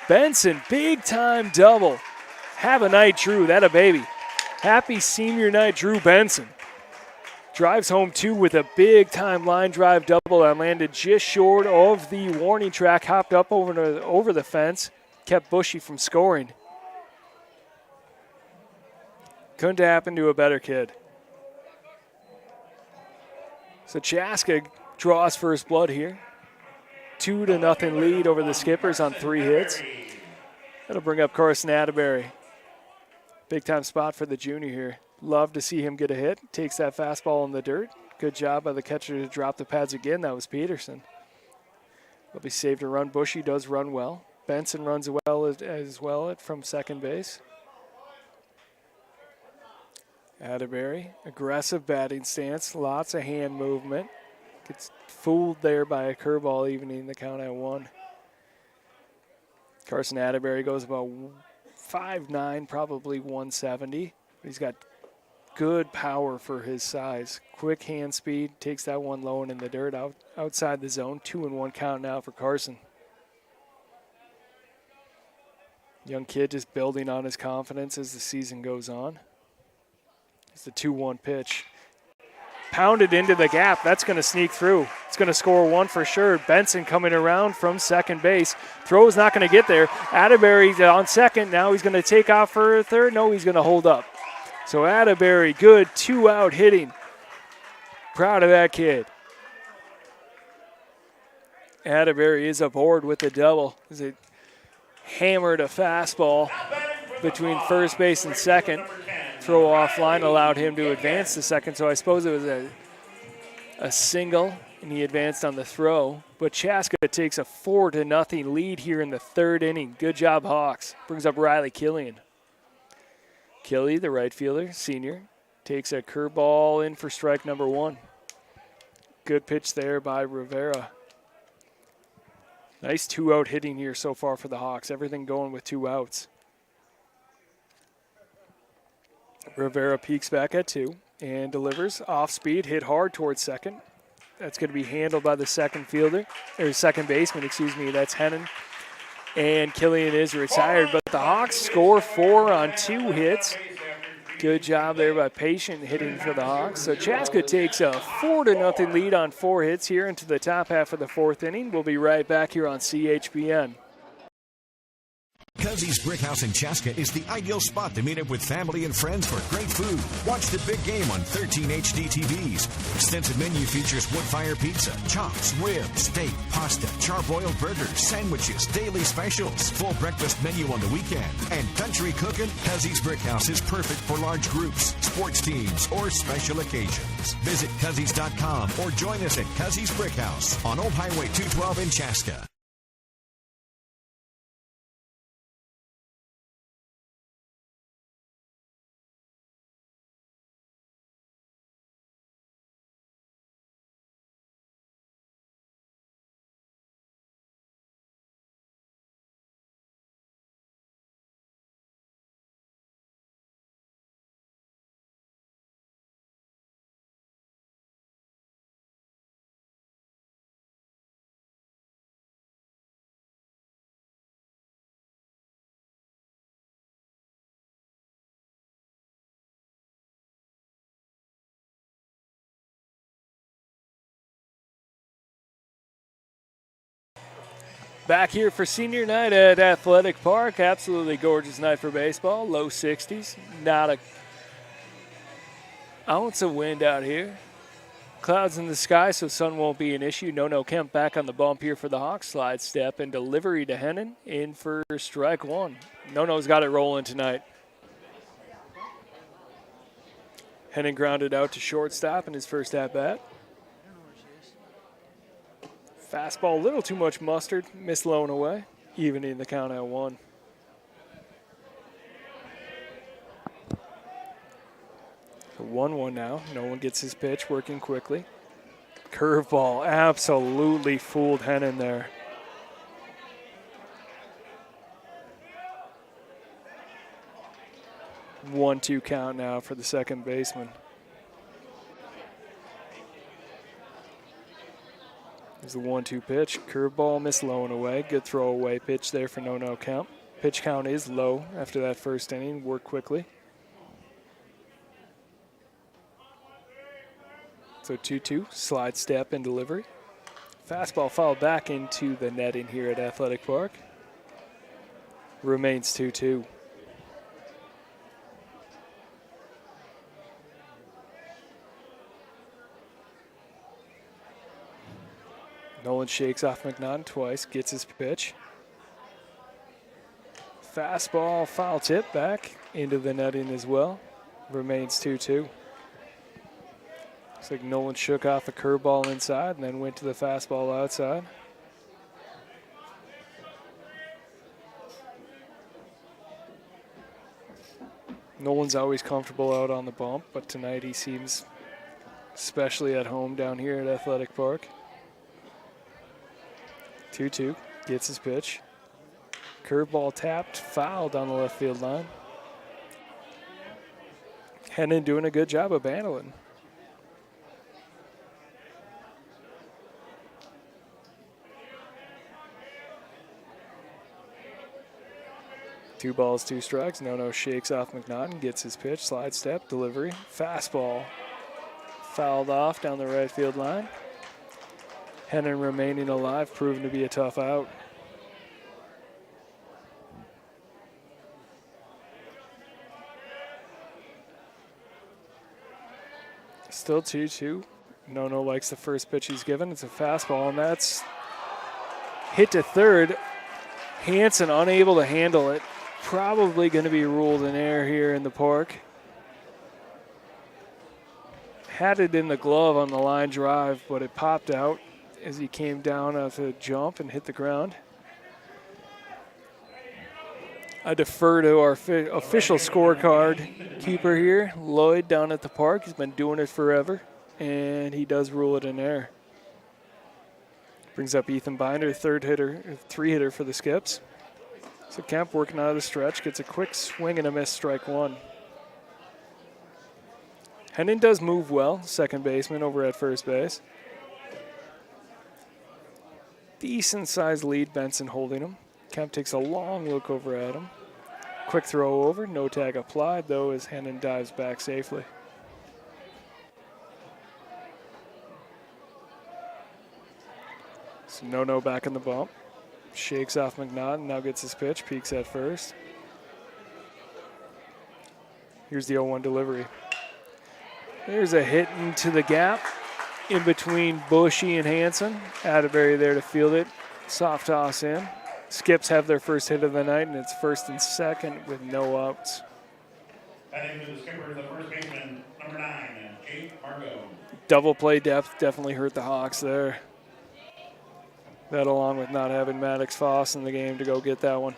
Benson, big-time double. Have a night, Drew. That a baby. Happy senior night, Drew Benson. Drives home 2 with a big-time line drive double that landed just short of the warning track. Hopped up over the fence. Kept Bushy from scoring. Couldn't happen to a better kid. So Chaska draws first blood here. 2-0 lead over the Skippers on 3 hits. That'll bring up Carson Atterbury. Big time spot for the junior here. Love to see him get a hit. Takes that fastball in the dirt. Good job by the catcher to drop the pads again. That was Peterson. Will be saved a run. Bushy does run well. Benson runs well as well from second base. Atterbury, aggressive batting stance, lots of hand movement. Gets fooled there by a curveball, evening the count at 1. Carson Atterbury goes about 5'9", probably 170. He's got good power for his size. Quick hand speed, takes that one low and in the dirt outside the zone. 2-1 count now for Carson. Young kid just building on his confidence as the season goes on. It's the 2-1 pitch. Pounded into the gap. That's going to sneak through. It's going to score 1 for sure. Benson coming around from second base. Throw is not going to get there. Atterbury on second. Now he's going to take off for third. No, he's going to hold up. So Atterbury, good 2-out hitting. Proud of that kid. Atterbury is aboard with the double. As it hammered a fastball between first base and second. Throw offline allowed him to advance to second, so I suppose it was a single, and he advanced on the throw. But Chaska takes a 4-0 lead here in the third inning. Good job, Hawks. Brings up Riley Killian. Killy, the right fielder, senior, takes a curveball in for strike number one. Good pitch there by Rivera. Nice two-out hitting here so far for the Hawks. Everything going with 2 outs. Rivera peeks back at 2 and delivers off speed, hit hard towards second. That's going to be handled by the second baseman, that's Hennon. And Killian is retired, but the Hawks score 4 on 2 hits. Good job there by Patient hitting for the Hawks. So Chaska takes a 4-0 lead on 4 hits here into the top half of the fourth inning. We'll be right back here on CHBN. Cuzzy's Brick House in Chaska is the ideal spot to meet up with family and friends for great food. Watch the big game on 13 HD TVs. Extensive menu features wood-fire pizza, chops, ribs, steak, pasta, charbroiled burgers, sandwiches, daily specials, full breakfast menu on the weekend, and country cooking. Cuzzy's Brick House is perfect for large groups, sports teams, or special occasions. Visit Cuzzies.com or join us at Cuzzy's Brick House on Old Highway 212 in Chaska. Back here for senior night at Athletic Park. Absolutely gorgeous night for baseball. Low 60s. Not an ounce of wind out here. Clouds in the sky, so sun won't be an issue. No Kemp back on the bump here for the Hawks. Slide step and delivery to Hennon in for strike one. No's got it rolling tonight. Hennon grounded out to shortstop in his first at-bat. Fastball, a little too much mustard, missed low and away, evening the count at 1. So 1-1 now. No one gets his pitch, working quickly. Curveball absolutely fooled Hennon there. One-two count now for the second baseman. There's the 1-2 pitch. Curveball missed low and away. Good throwaway pitch there for no count. Pitch count is low after that first inning. Work quickly. So 2-2. Slide step and delivery. Fastball fouled back into the netting here at Athletic Park. Remains 2-2. Nolan shakes off McNaughton twice, gets his pitch. Fastball, foul tip back into the netting as well. Remains 2-2. Looks like Nolan shook off a curveball inside and then went to the fastball outside. Nolan's always comfortable out on the bump, but tonight he seems especially at home down here at Athletic Park. 2-2, gets his pitch. Curveball tapped, fouled on the left field line. Hennon doing a good job of battling. Two balls, two strikes. No shakes off McNaughton, gets his pitch, slide step, delivery. Fastball fouled off down the right field line. Hennon remaining alive, proven to be a tough out. Still 2-2. No likes the first pitch he's given. It's a fastball, and that's Hit to third. Hansen unable to handle it. Probably going to be ruled an error here in the park. Had it in the glove on the line drive, but it popped out as he came down off a jump and hit the ground. I defer to our official scorecard keeper here, Lloyd, down at the park. He's been doing it forever, and he does rule it an error. Brings up Ethan Binder, three hitter for the Skips. So Kemp working out of the stretch, gets a quick swing and a miss, strike one. Henning does move well, second baseman over at first base. Decent sized lead, Benson holding him. Kemp takes a long look over at him. Quick throw over, no tag applied though as Henning dives back safely. So no back in the bump. Shakes off McNaughton, now gets his pitch, peeks at first. Here's the 0-1 delivery. There's a hit into the gap in between Bushy and Hansen. Atterbury there to field it. Soft toss in. Skips have their first hit of the night, and it's first and second with no outs. That into the skipper, the first baseman, number 9, Jake Margot. Double play depth definitely hurt the Hawks there. That along with not having Maddox Foss in the game to go get that one.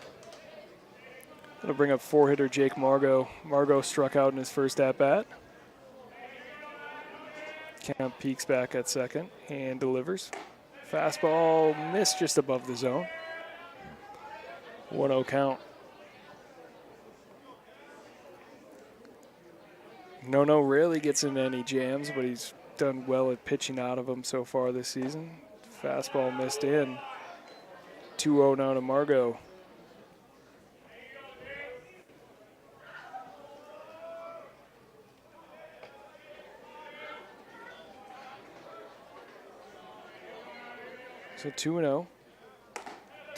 That'll bring up four-hitter Jake Margot. Margot struck out in his first at-bat. Kemp peeks back at second and delivers. Fastball missed just above the zone. 1-0 count. No rarely gets into any jams, but he's done well at pitching out of them so far this season. Fastball missed in. 2-0 now to Margot. So 2-0.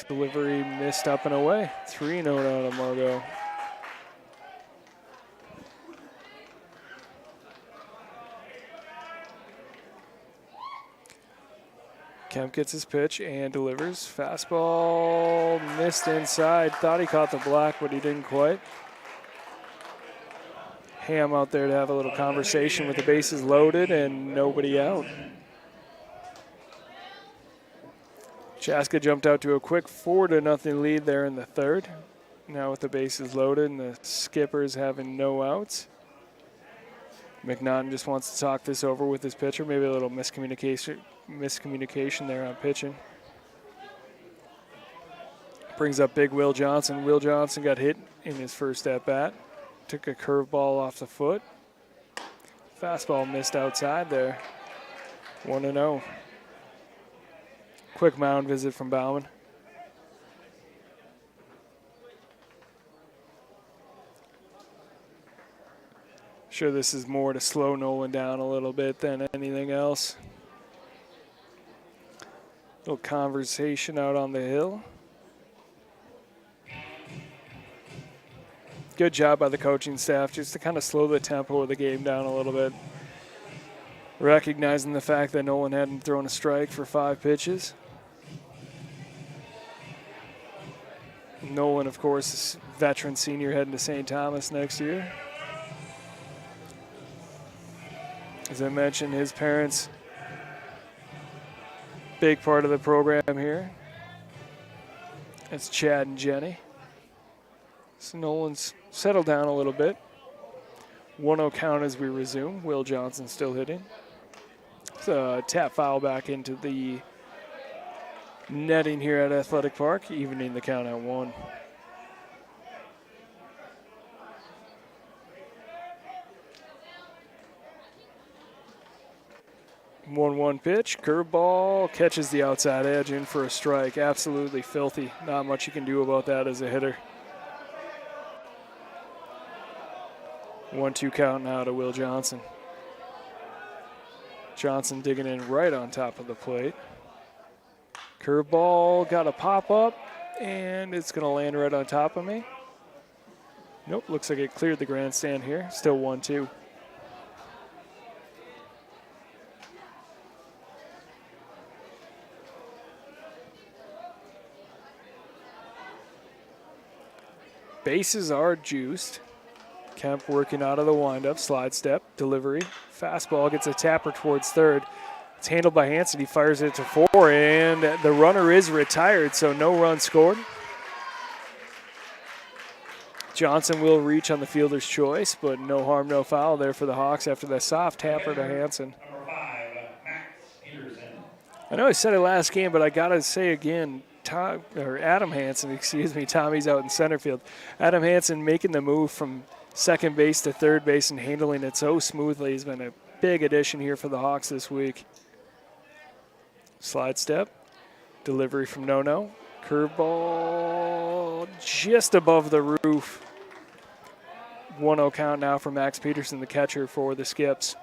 Delivery missed up and away. 3-0 now to Margot. Kemp gets his pitch and delivers. Fastball missed inside. Thought he caught the block, but he didn't quite. Ham out there to have a little conversation with the bases loaded and nobody out. Chaska jumped out to a quick 4-0 lead there in the third. Now with the bases loaded and the Skippers having no outs. McNaughton just wants to talk this over with his pitcher. Maybe a little miscommunication there on pitching. Brings up big Will Johnson. Will Johnson got hit in his first at-bat. Took a curveball off the foot. Fastball missed outside there. 1-0. Quick mound visit from Bauman. Sure, this is more to slow Nolan down a little bit than anything else. Little conversation out on the hill. Good job by the coaching staff just to kind of slow the tempo of the game down a little bit. Recognizing the fact that Nolan hadn't thrown a strike for 5 pitches. Nolan, of course, is veteran senior heading to St. Thomas next year. As I mentioned, his parents, big part of the program here. It's Chad and Jenny. So Nolan's settled down a little bit. 1-0 count as we resume. Will Johnson still hitting. It's a tap foul back into the netting here at Athletic Park, evening the count at 1. One pitch, curveball, catches the outside edge in for a strike. Absolutely filthy. Not much you can do about that as a hitter. 1-2 count now to Will Johnson. Johnson digging in right on top of the plate. Curveball got a pop up, and it's going to land right on top of me. Nope, looks like it cleared the grandstand here. Still 1-2. Bases are juiced. Kemp working out of the windup, slide step, delivery. Fastball gets a tapper towards third. It's handled by Hansen. He fires it to 4, and the runner is retired, so no run scored. Johnson will reach on the fielder's choice, but no harm, no foul there for the Hawks after that soft tapper to Hansen. I know I said it last game, but I got to say again, Adam Hansen, Tommy's out in center field. Adam Hansen making the move from second base to third base and handling it so smoothly has been a big addition here for the Hawks this week. Slide step, delivery from No-No. Curveball just above the roof. 1-0 count now for Max Peterson, the catcher for the Skips.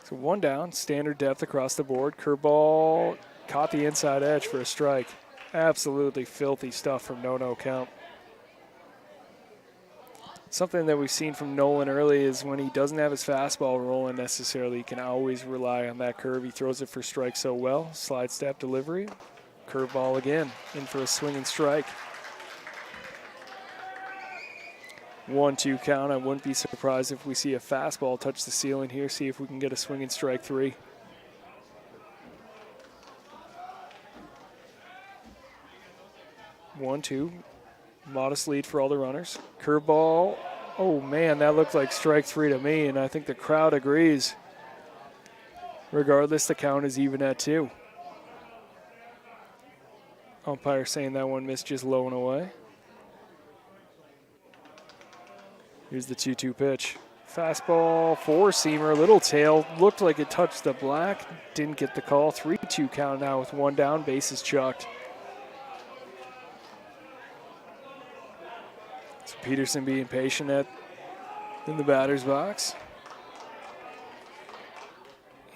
So 1 down, standard depth across the board. Curveball caught the inside edge for a strike. Absolutely filthy stuff from No count. Something that we've seen from Nolan early is when he doesn't have his fastball rolling necessarily, he can always rely on that curve. He throws it for strike so well. Slide step delivery. Curveball again, in for a swing and strike. 1-2 count. I wouldn't be surprised if we see a fastball touch the ceiling here, see if we can get a swing and strike 3. One, two. Modest lead for all the runners. Curveball. Oh, man, that looked like strike 3 to me, and I think the crowd agrees. Regardless, the count is even at 2. Umpire saying that one missed just low and away. Here's the 2-2 pitch. Fastball, 4-seamer, little tail. Looked like it touched the black. Didn't get the call. 3-2 count now with 1 down. Bases chucked. So Peterson being patient in the batter's box.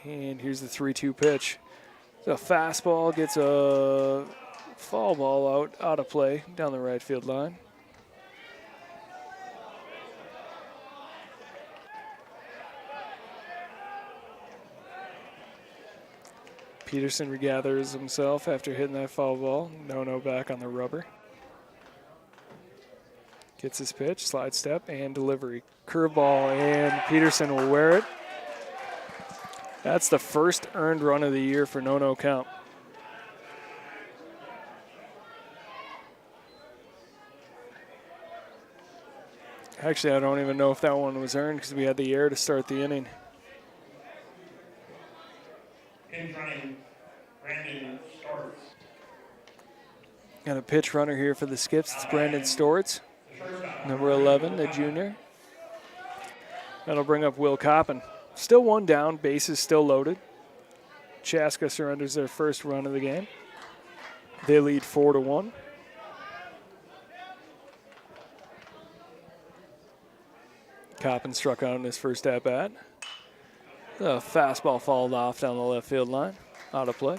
And here's the 3-2 pitch. The fastball gets a foul ball out of play down the right field line. Peterson regathers himself after hitting that foul ball. No back on the rubber. Gets his pitch, slide step, and delivery. Curveball, and Peterson will wear it. That's the first earned run of the year for No count. Actually, I don't even know if that one was earned because we had the air to start the inning. Brandon Stortz. Got a pitch runner here for the Skips. It's Brandon Stortz, number 11, the junior. That'll bring up Will Coppin. Still 1 down, bases still loaded. Chaska surrenders their first run of the game. They lead 4-1. Coppin struck out in his first at-bat. The fastball fouled off down the left field line. Out of play.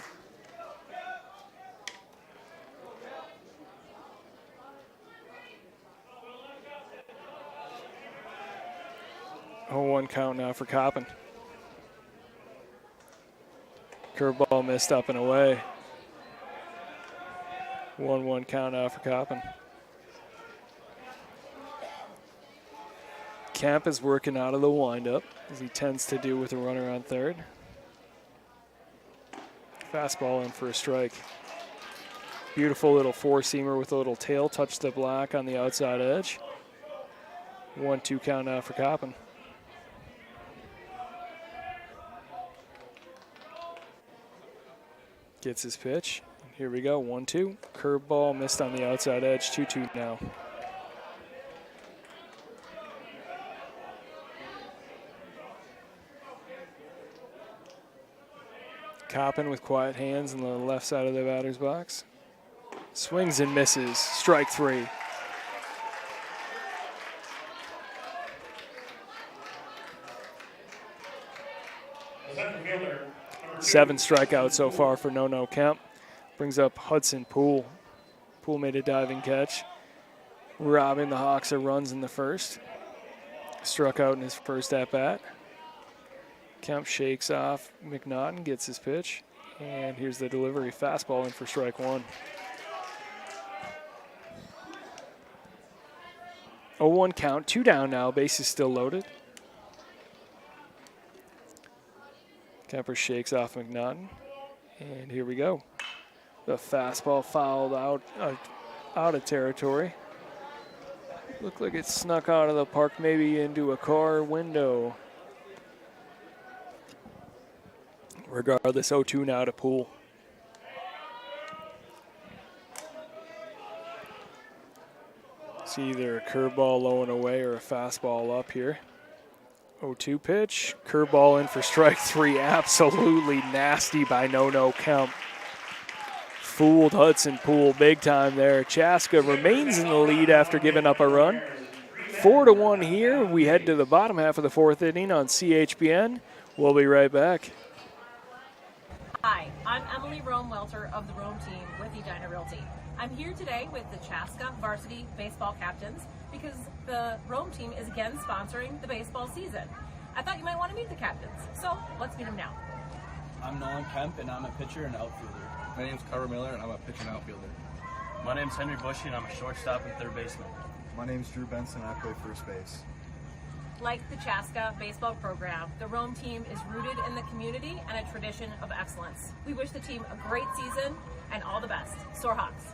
Oh, 1 count now for Coppin. Curveball missed up and away. 1-1 count now for Coppin. Camp is working out of the windup, as he tends to do with a runner on third. Fastball in for a strike. Beautiful little 4-seamer with a little tail, touch the black on the outside edge. 1-2 count now for Coppin. Gets his pitch. Here we go, 1-2. Curveball missed on the outside edge, 2-2 now. Coppin with quiet hands on the left side of the batter's box. Swings and misses, strike 3. Seven strikeouts so far for No count. Brings up Hudson Poole. Poole made a diving catch, robbing the Hawks of runs in the first. Struck out in his first at-bat. Kemp shakes off McNaughton, gets his pitch, and here's the delivery. Fastball in for strike 1. 0-1 count, 2 down now, base is still loaded. Kemper shakes off McNaughton, and here we go. The fastball fouled out of territory. Looked like it snuck out of the park, maybe into a car window. Regardless, 0-2 now to Poole. It's either a curveball low and away or a fastball up here. 0-2 pitch, curveball in for strike 3. Absolutely nasty by no count. Fooled Hudson Poole big time there. Chaska remains in the lead after giving up a run. 4-1 here. We head to the bottom half of the 4th inning on CHBN. We'll be right back. Hi, I'm Emily Rome-Welter of the Rome team with Edina Realty. I'm here today with the Chaska varsity baseball captains because the Rome team is again sponsoring the baseball season. I thought you might want to meet the captains, so let's meet them now. I'm Nolan Kemp, and I'm a pitcher and outfielder. My name's Carver Miller, and I'm a pitching outfielder. My name's Henry Bushy, and I'm a shortstop and third baseman. My name's Drew Benson, and I play first base. Like the Chaska baseball program, the Rome team is rooted in the community and a tradition of excellence. We wish the team a great season and all the best. Soar Hawks.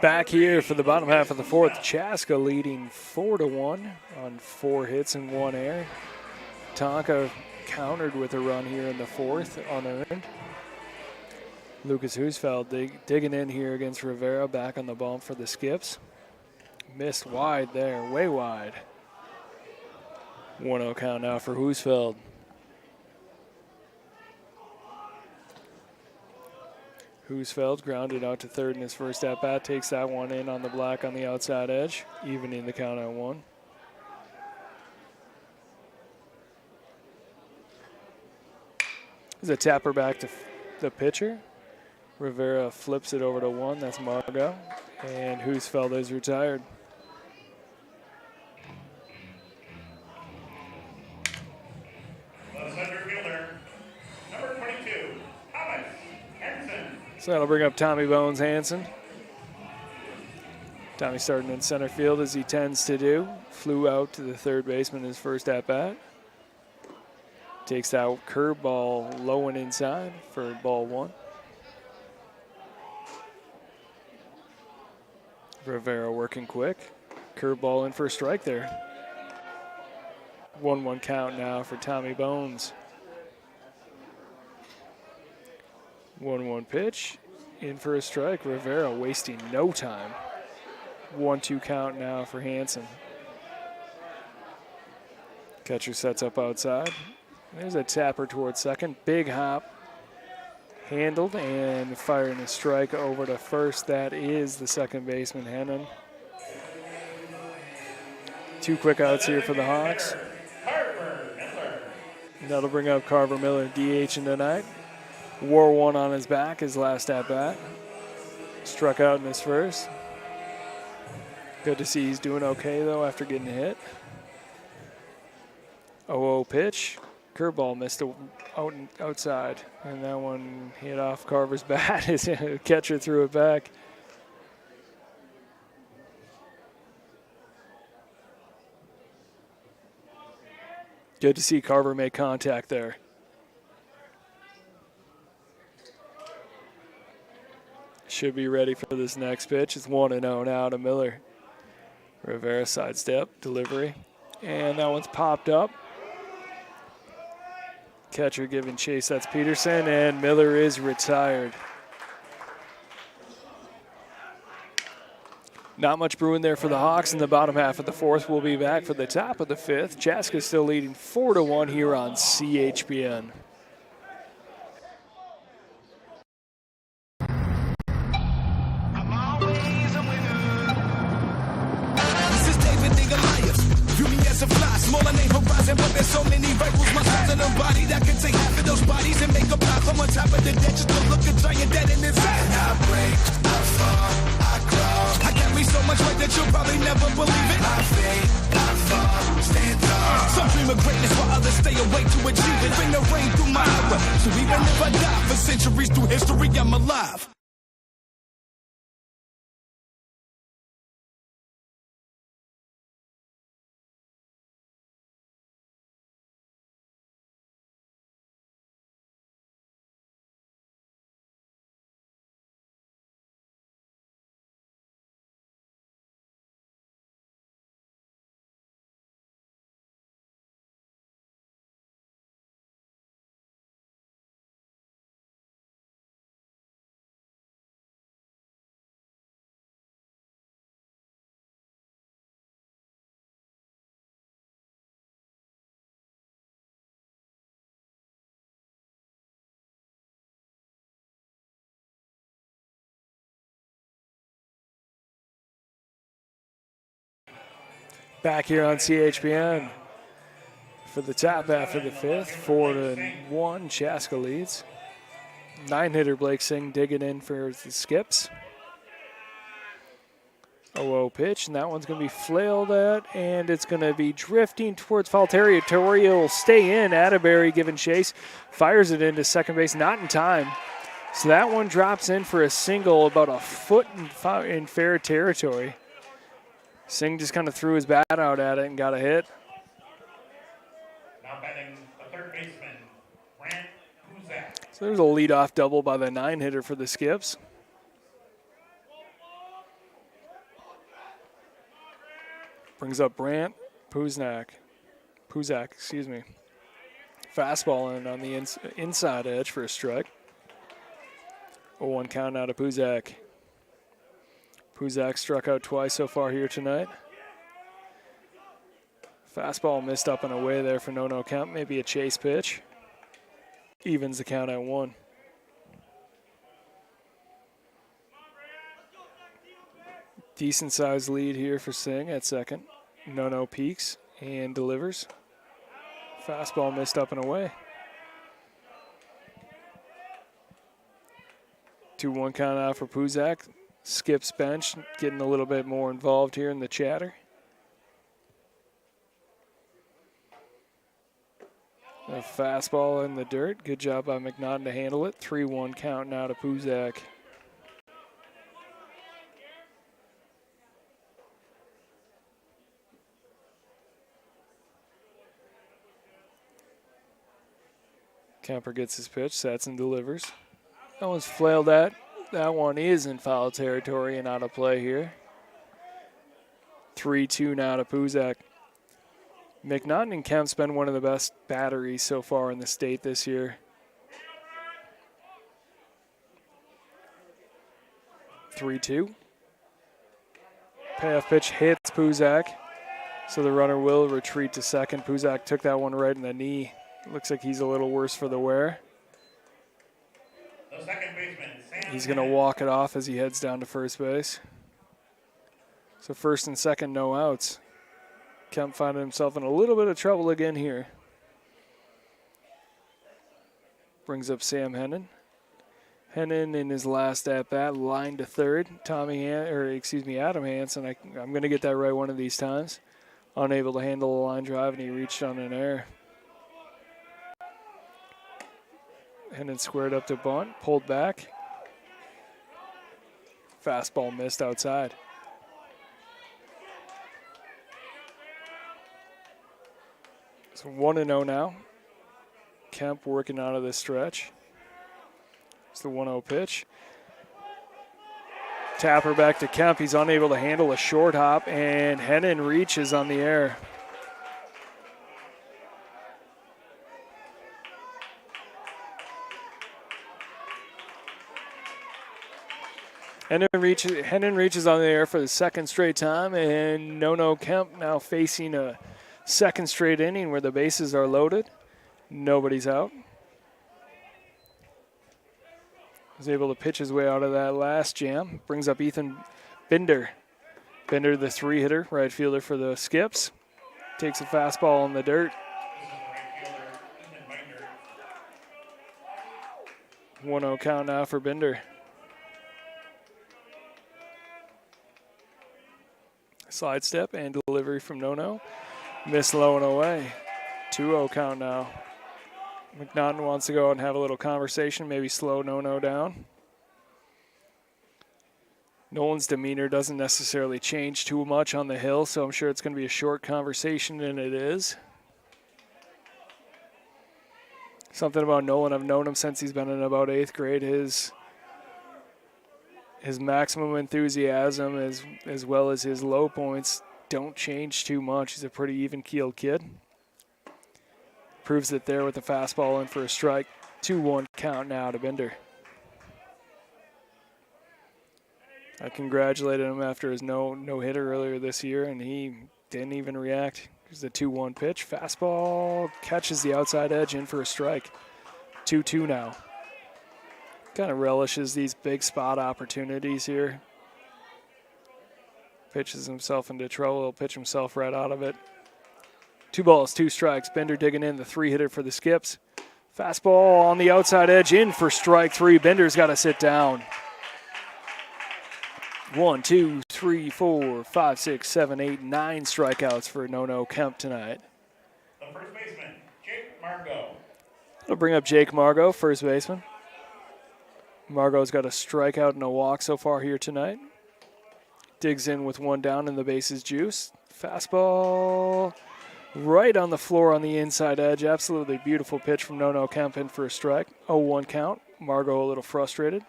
Back here for the bottom half of the 4th, Chaska leading 4-1 on 4 hits and 1 error. Tonka countered with a run here in the 4th, unearned. Lucas Husfeld digging in here against Rivera, back on the bump for the Skips. Missed wide there, way wide. 1-0 count now for Husfeld. Husfeld grounded out to third in his first at-bat, takes that one in on the black on the outside edge, evening the count at 1. There's a tapper back to the pitcher. Rivera flips it over to 1, that's Margot, and Husfeld is retired. So that'll bring up Tommy Bones Hansen. Tommy starting in center field as he tends to do. Flew out to the third baseman in his first at-bat. Takes that curveball low and inside for ball 1. Rivera working quick. Curveball in for a strike there. 1-1 count now for Tommy Bones. 1-1 pitch, in for a strike. Rivera wasting no time. 1-2 count now for Hansen. Catcher sets up outside. There's a tapper towards second. Big hop. Handled and firing a strike over to first. That is the second baseman, Hennon. 2 quick outs here for the Hawks. That'll bring up Carver Miller, DH in tonight. Wore 1 on his back, his last at-bat. Struck out in his first. Good to see he's doing okay, though, after getting hit. 0-0 pitch. Curveball missed outside, and that one hit off Carver's bat. His catcher threw it back. Good to see Carver make contact there. Should be ready for this next pitch. It's 1-0 now to Miller. Rivera sidestep, delivery. And that one's popped up. Catcher giving chase, that's Peterson, and Miller is retired. Not much brewing there for the Hawks in the bottom half of the fourth. We'll be back for the top of the fifth. Chaska still leading 4-1 here on CHBN. A fly, smaller name horizon, but there's so many rifles, my son's in a body that can take half of those bodies and make a pop. I'm on top of the deck, just to look a giant dead in his head. I break, I fall, I crawl. I carry so much weight that you'll probably never believe it. I fade, I fall, stand tall. Some dream of greatness while others stay awake to achieve it. Bring the rain through my aura, so even if I die for centuries through history, I'm alive. Back here on CHBN for the top half of the fifth. 4-1, Chaska leads. 9-hitter Blake Singh digging in for the skips. 0-0 pitch, and that one's going to be flailed at, and it's going to be drifting towards foul territory. It'll stay in. Atterbury giving chase, fires it into second base, not in time. So that one drops in for a single about a foot in fair territory. Singh just kind of threw his bat out at it and got a hit. Now batting the third baseman, Brant Puzak. So there's a leadoff double by the 9-hitter for the Skips. Brings up Brant Puzak, excuse me. Fastball in on the inside edge for a strike. 0-1 count out of Puzak. Puzak struck out twice so far here tonight. Fastball missed up and away there for no count. Maybe a chase pitch. Evens the count at 1. Decent sized lead here for Singh at second. No peaks and delivers. Fastball missed up and away. 2-1 count out for Puzak. Skips bench, getting a little bit more involved here in the chatter. A fastball in the dirt. Good job by McNaughton to handle it. 3-1 count now to Puzak. Kemper gets his pitch, sets and delivers. That one's flailed at. That one is in foul territory and out of play here. 3-2 now to Puzak. McNaughton and Kemp's been one of the best batteries so far in the state this year. 3-2. Payoff pitch hits Puzak, so the runner will retreat to second. Puzak took that one right in the knee. Looks like he's a little worse for the wear. The second baseman, He's going to walk it off as he heads down to first base. So first and second, no outs. Kemp finding himself in a little bit of trouble again here. Brings up Sam Hennon. Hennon in his last at-bat, line to third. Adam Hansen. I'm going to get that right one of these times. Unable to handle a line drive, and he reached on an error. Hennon squared up to bunt, pulled back. Fastball missed outside. So 1-0 now. Kemp working out of this stretch. It's the 1-0 pitch. Tapper back to Kemp. He's unable to handle a short hop, and Hennon reaches on the air. Hennon reaches on the air for the second straight time, and No Kemp now facing a second straight inning where the bases are loaded. Nobody's out. Was able to pitch his way out of that last jam. Brings up Ethan Binder. Binder, the 3-hitter, right fielder for the Skips. Takes a fastball in the dirt. 1-0 count now for Binder. Slide step and delivery from No. Miss low and away. 2-0 count now. McNaughton wants to go out and have a little conversation, maybe slow No down. Nolan's demeanor doesn't necessarily change too much on the hill, so I'm sure it's going to be a short conversation, and it is. Something about Nolan, I've known him since he's been in about 8th grade. His maximum enthusiasm as well as his low points don't change too much. He's a pretty even-keeled kid. Proves it there with the fastball in for a strike. 2-1 count now to Binder. I congratulated him after his no-hitter earlier this year, and he didn't even react. Here's the 2-1 pitch. Fastball catches the outside edge in for a strike. 2-2 now. Kind of relishes these big spot opportunities here. Pitches himself into trouble. He'll pitch himself right out of it. 2 balls, 2 strikes. Binder digging in, the 3-hitter for the Skips. Fastball on the outside edge in for strike 3. Binder's got to sit down. 1, 2, 3, 4, 5, 6, 7, 8, 9 strikeouts for No Kemp tonight. The first baseman, Jake Margot. It'll bring up Jake Margot, first baseman. Margot's got a strikeout and a walk so far here tonight. Digs in with 1 down and the bases juice. Fastball right on the floor on the inside edge. Absolutely beautiful pitch from No Kemp in for a strike. 0-1 count. Margot a little frustrated.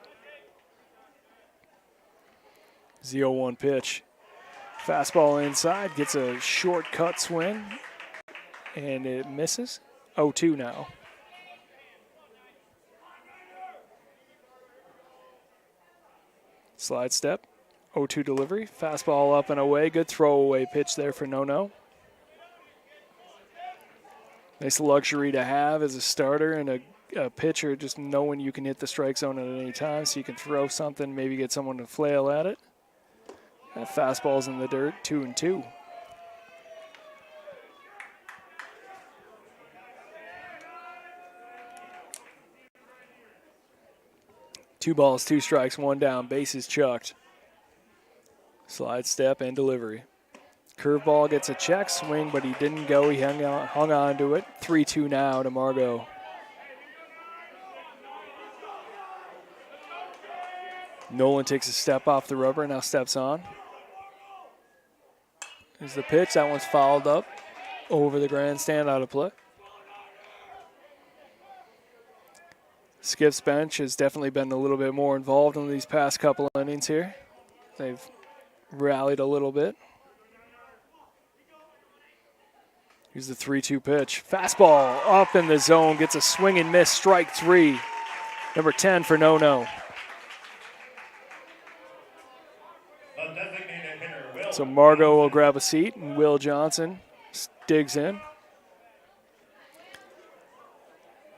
0-1 pitch. Fastball inside. Gets a shortcut swing. And it misses. 0-2 now. Slide step. 0-2 delivery. Fastball up and away. Good throwaway pitch there for No. Nice luxury to have as a starter and a pitcher, just knowing you can hit the strike zone at any time, so you can throw something, maybe get someone to flail at it. That fastball's in the dirt, 2-2. Two balls, 2 strikes, 1 down, bases chucked. Slide step and delivery. Curveball gets a check swing, but he didn't go. He hung on to it. 3-2 now to Margot. Nolan takes a step off the rubber, now steps on. Here's the pitch. That one's fouled up over the grandstand, out of play. Skip's bench has definitely been a little bit more involved in these past couple of innings here. They've rallied a little bit. Here's the 3-2 pitch. Fastball up in the zone, gets a swing and miss, strike 3. Number 10 for No. The designated hitter, Will. So Margot will grab a seat, and Will Johnson digs in.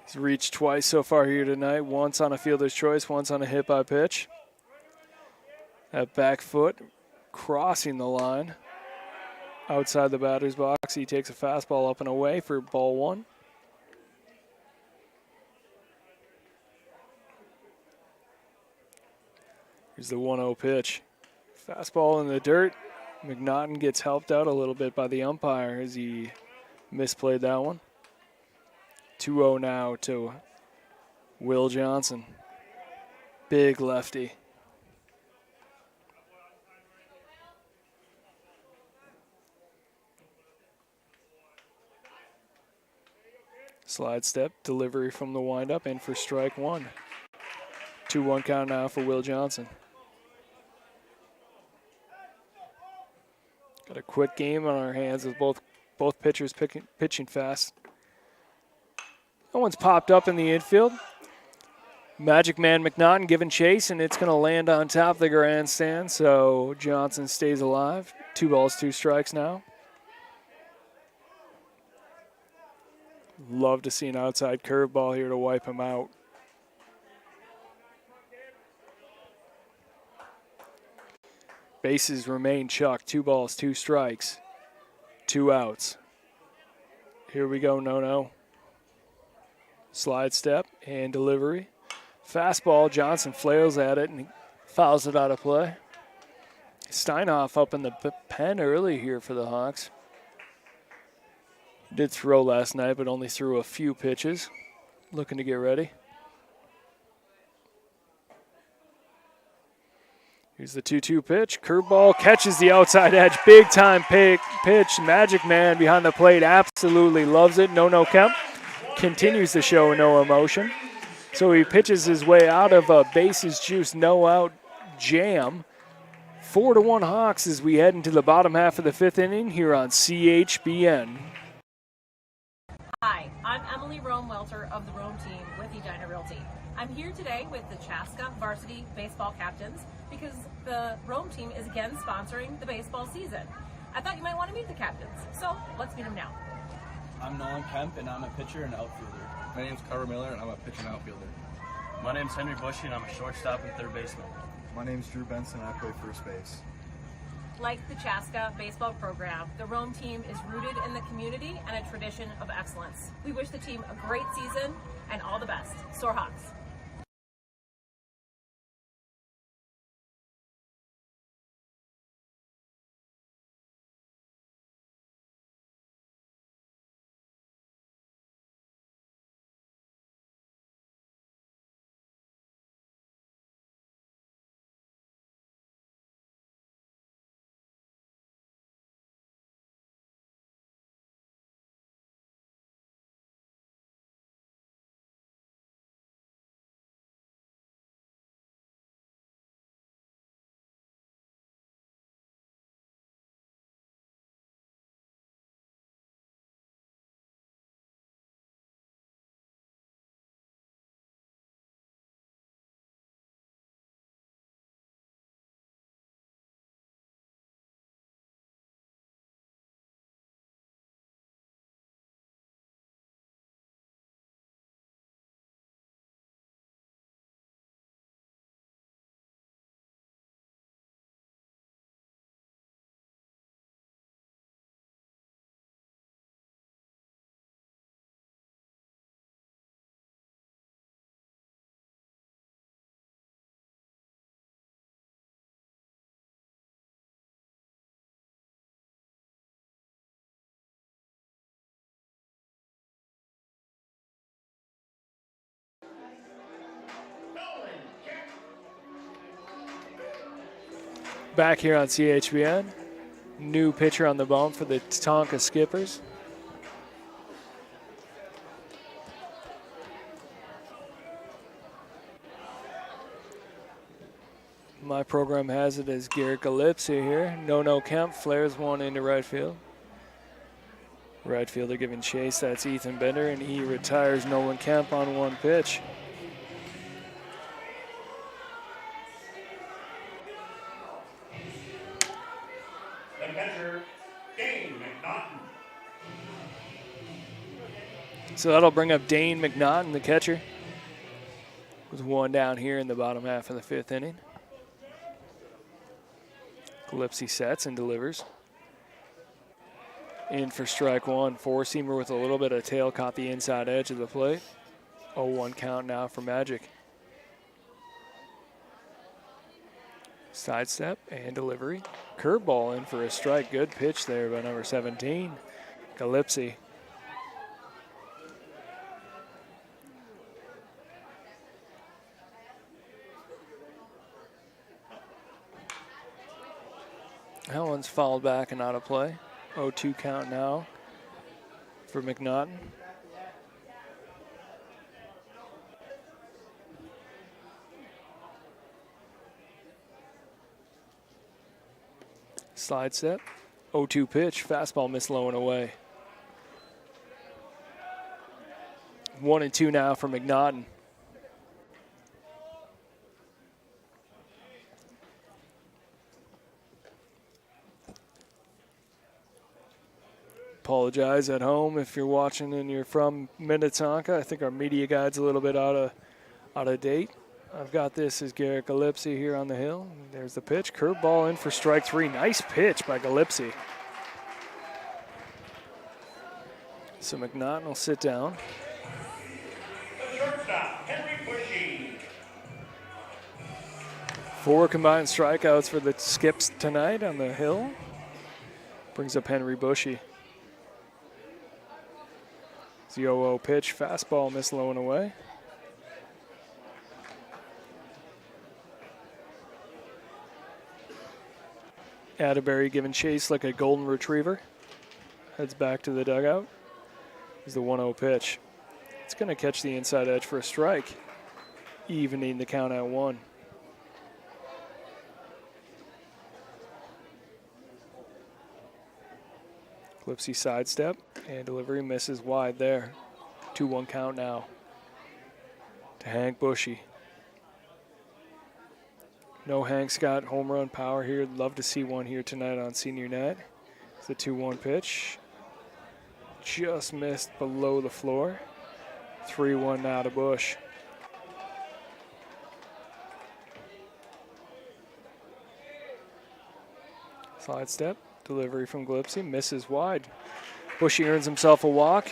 He's reached twice so far here tonight, once on a fielder's choice, once on a hit by pitch. That back foot crossing the line. Outside the batter's box, he takes a fastball up and away for ball 1. Here's the 1-0 pitch. Fastball in the dirt. McNaughton gets helped out a little bit by the umpire as he misplayed that one. 2-0 now to Will Johnson. Big lefty. Slide step, delivery from the windup, in for strike 1. 2-1 count now for Will Johnson. quick game on our hands with both pitchers pitching fast. That one's popped up in the infield. Magic Man McNaughton giving chase, and it's going to land on top of the grandstand, so Johnson stays alive. 2 balls, 2 strikes now. Love to see an outside curveball here to wipe him out. Bases remain Chuck. 2 balls, 2 strikes, 2 outs. Here we go, no. Slide step and delivery. Fastball, Johnson flails at it and fouls it out of play. Steinhoff up in the pen early here for the Hawks. Did throw last night, but only threw a few pitches. Looking to get ready. Here's the 2-2 pitch. Curveball catches the outside edge. Big time pitch. Magic Man behind the plate absolutely loves it. No Kemp continues to show no emotion. So he pitches his way out of a bases juice, no out jam. 4-1 Hawks as we head into the bottom half of the 5th inning here on CHBN. Hi, I'm Emily Rome-Welter of the Rome team with Edina Realty. I'm here today with the Chaska varsity baseball captains because the Rome team is again sponsoring the baseball season. I thought you might want to meet the captains, so let's meet them now. I'm Nolan Kemp, and I'm a pitcher and outfielder. My name's Carver Miller, and I'm a pitching outfielder. My name's Henry Bushy, and I'm a shortstop and third baseman. My name's Drew Benson, I play first base. Like the Chaska baseball program, the Rome team is rooted in the community and a tradition of excellence. We wish the team a great season and all the best. Soar Hawks. Back here on CHBN. New pitcher on the bump for the Tonka Skippers. My program has it as Garrett Galipsy here. No Kemp flares one into right field. Right fielder giving chase, that's Ethan Bender, and he retires Nolan Kemp on 1 pitch. The catcher, Dane McNaughton. So that'll bring up Dane McNaughton, the catcher, with 1 down here in the bottom half of the 5th inning. Galipsy sets and delivers. In for strike 1. 4-seamer with a little bit of tail, caught the inside edge of the plate. 0-1 count now for Magic. Sidestep and delivery. Curveball in for a strike. Good pitch there by number 17, Galipsy. That one's fouled back and out of play. 0-2 count now for McNaughton. Slide step 0-2 pitch, fastball missed low and away. 1-2 now for McNaughton. Apologize at home if you're watching and you're from Minnetonka. I think our media guide's a little bit out of date. I've got this as Garrett Gillespie here on the hill. There's the pitch. Curveball in for strike 3. Nice pitch by Gillespie. So McNaughton will sit down. The shortstop, Henry Bushy. 4 combined strikeouts for the Skips tonight on the hill. Brings up Henry Bushy. 0-0 pitch, fastball missed low and away. Atterbury giving chase like a golden retriever. Heads back to the dugout. Is the 1-0 pitch. It's going to catch the inside edge for a strike, evening the count at 1. Clipsy sidestep and delivery misses wide there. 2-1 count now to Hank Bushy. No Hank Scott home run power here. Love to see one here tonight on senior night. It's the 2-1 pitch. Just missed below the floor. 3-1 now to Bush. Slide step, delivery from Gillespie, misses wide. Bushy earns himself a walk,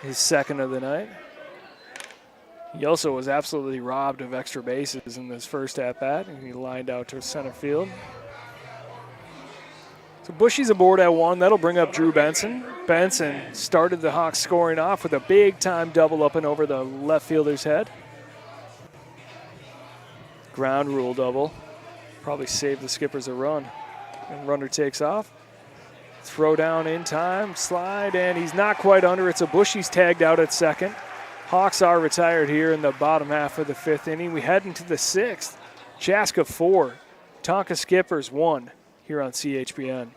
his second of the night. He also was absolutely robbed of extra bases in this first at-bat, and he lined out to center field. So Bushy's aboard at 1. That'll bring up Drew Benson. Benson started the Hawks scoring off with a big-time double up and over the left fielder's head. Ground rule double. Probably saved the Skippers a run. And runner takes off. Throw down in time, slide, and he's not quite under it, so Bushy's tagged out at second. Hawks are retired here in the bottom half of the 5th inning. We head into the 6th. Chaska 4, Tonka Skippers 1 here on CHBN.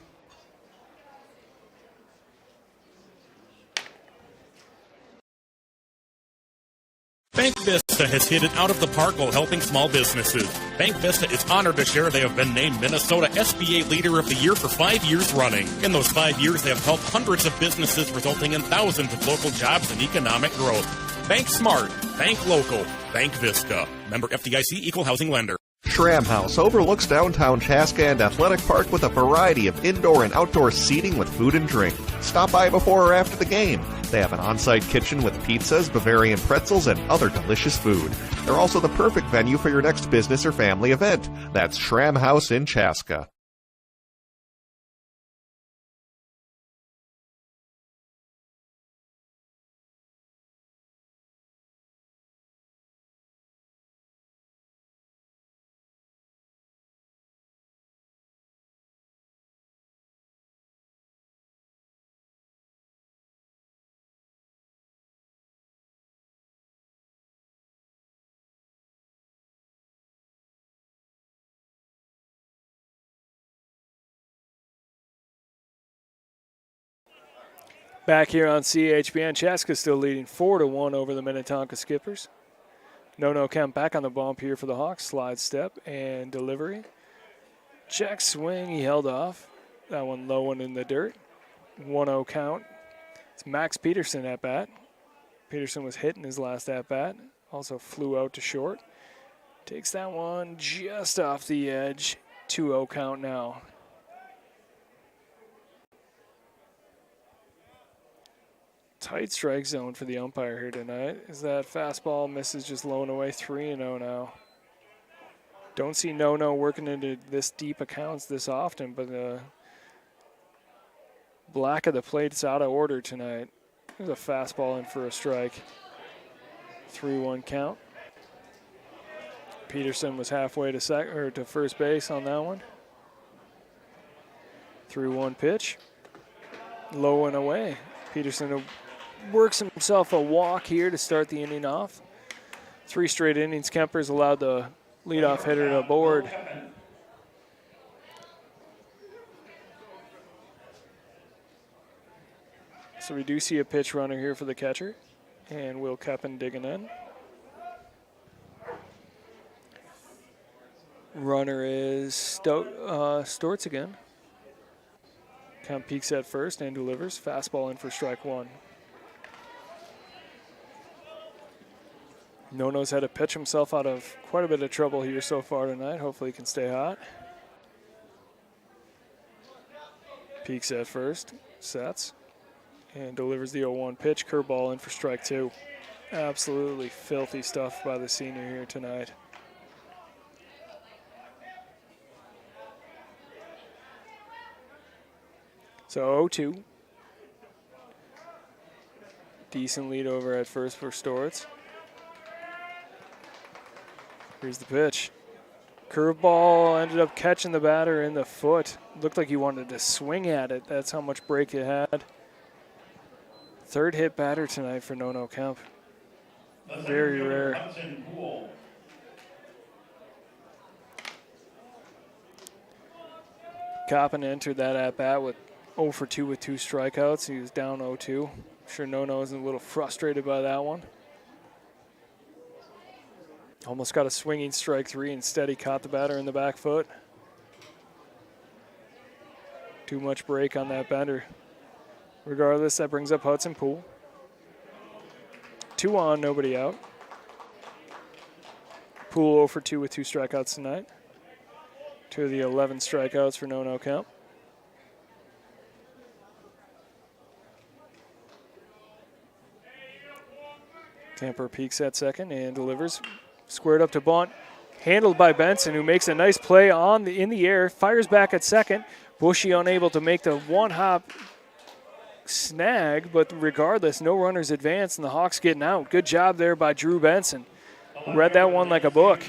Bank Vista has hit it out of the park while helping small businesses. Bank Vista is honored to share they have been named Minnesota SBA Leader of the Year for 5 years running. In those 5 years, they have helped hundreds of businesses, resulting in thousands of local jobs and economic growth. Bank smart, bank local, Bank Vista. Member FDIC, equal housing lender. Schramm House overlooks downtown Chaska and Athletic Park with a variety of indoor and outdoor seating with food and drink. Stop by before or after the game. They have an on-site kitchen with pizzas, Bavarian pretzels, and other delicious food. They're also the perfect venue for your next business or family event. That's Schramm House in Chaska. Back here on CHBN, Chaska still leading 4-1 over the Minnetonka Skippers. No count back on the bump here for the Hawks. Slide step and delivery. Check swing, he held off. That one low one in the dirt. 1-0 count. It's Max Peterson at bat. Peterson was hit in his last at bat. Also flew out to short. Takes that one just off the edge. 2-0 count now. Tight strike zone for the umpire here tonight. Is that fastball misses just low and away? 3-0 now. Don't see no working into this deep accounts this often, but the black of the plate's out of order tonight. There's a fastball in for a strike. 3-1 count. Peterson was halfway to first base on that one. 3-1 pitch. Low and away. Peterson works himself a walk here to start the inning off. 3 straight innings. Kemper's allowed the leadoff hitter aboard. So we do see a pitch runner here for the catcher, and Will Keppen digging in. Runner is Stortz again. Kemp peeks at first and delivers. Fastball in for strike one. Nono's had to pitch himself out of quite a bit of trouble here so far tonight. Hopefully he can stay hot. Peeks at first, sets, and delivers the 0-1 pitch. Curveball in for strike two. Absolutely filthy stuff by the senior here tonight. So 0-2. Decent lead over at first for Stortz. Here's the pitch. Curveball ended up catching the batter in the foot. Looked like he wanted to swing at it. That's how much break it had. Third hit batter tonight for Nono Kemp. Very rare. Coppin entered that at-bat with 0 for 2 with 2 strikeouts. He was down 0-2. I'm sure Nono is a little frustrated by that one. Almost got a swinging strike three. Instead, he caught the batter in the back foot. Too much break on that bender. Regardless, that brings up Hudson Poole. 2 on, nobody out. Poole 0 for 2 with 2 strikeouts tonight. 2 of the 11 strikeouts for Nono Kemp. Kemper peeks at second and delivers. Squared up to bunt. Handled by Benson, who makes a nice play in the air. Fires back at second. Bushy unable to make the one-hop snag, but regardless, no runners advance, and the Hawks getting out. Good job there by Drew Benson. Read that one like a book.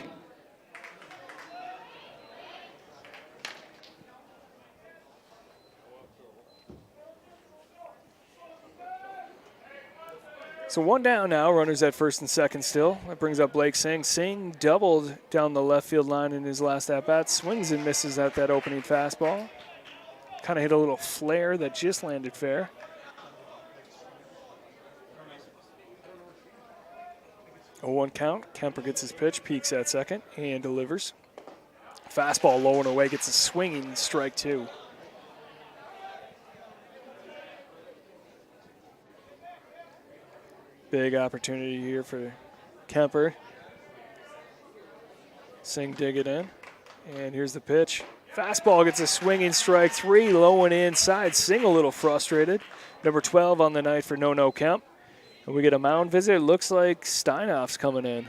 So 1 down now, runners at first and second still. That brings up Blake Singh. Singh doubled down the left field line in his last at-bat. Swings and misses at that opening fastball. Kind of hit a little flare that just landed fair. A 0-1 count. Kemper gets his pitch, peeks at second, and delivers. Fastball low and away, gets a swinging strike two. Big opportunity here for Kemper. Singh dig it in. And here's the pitch. Fastball gets a swinging strike three, low and inside. Singh a little frustrated. Number 12 on the night for Nono Kemp. And we get a mound visit. It looks like Steinhoff's coming in.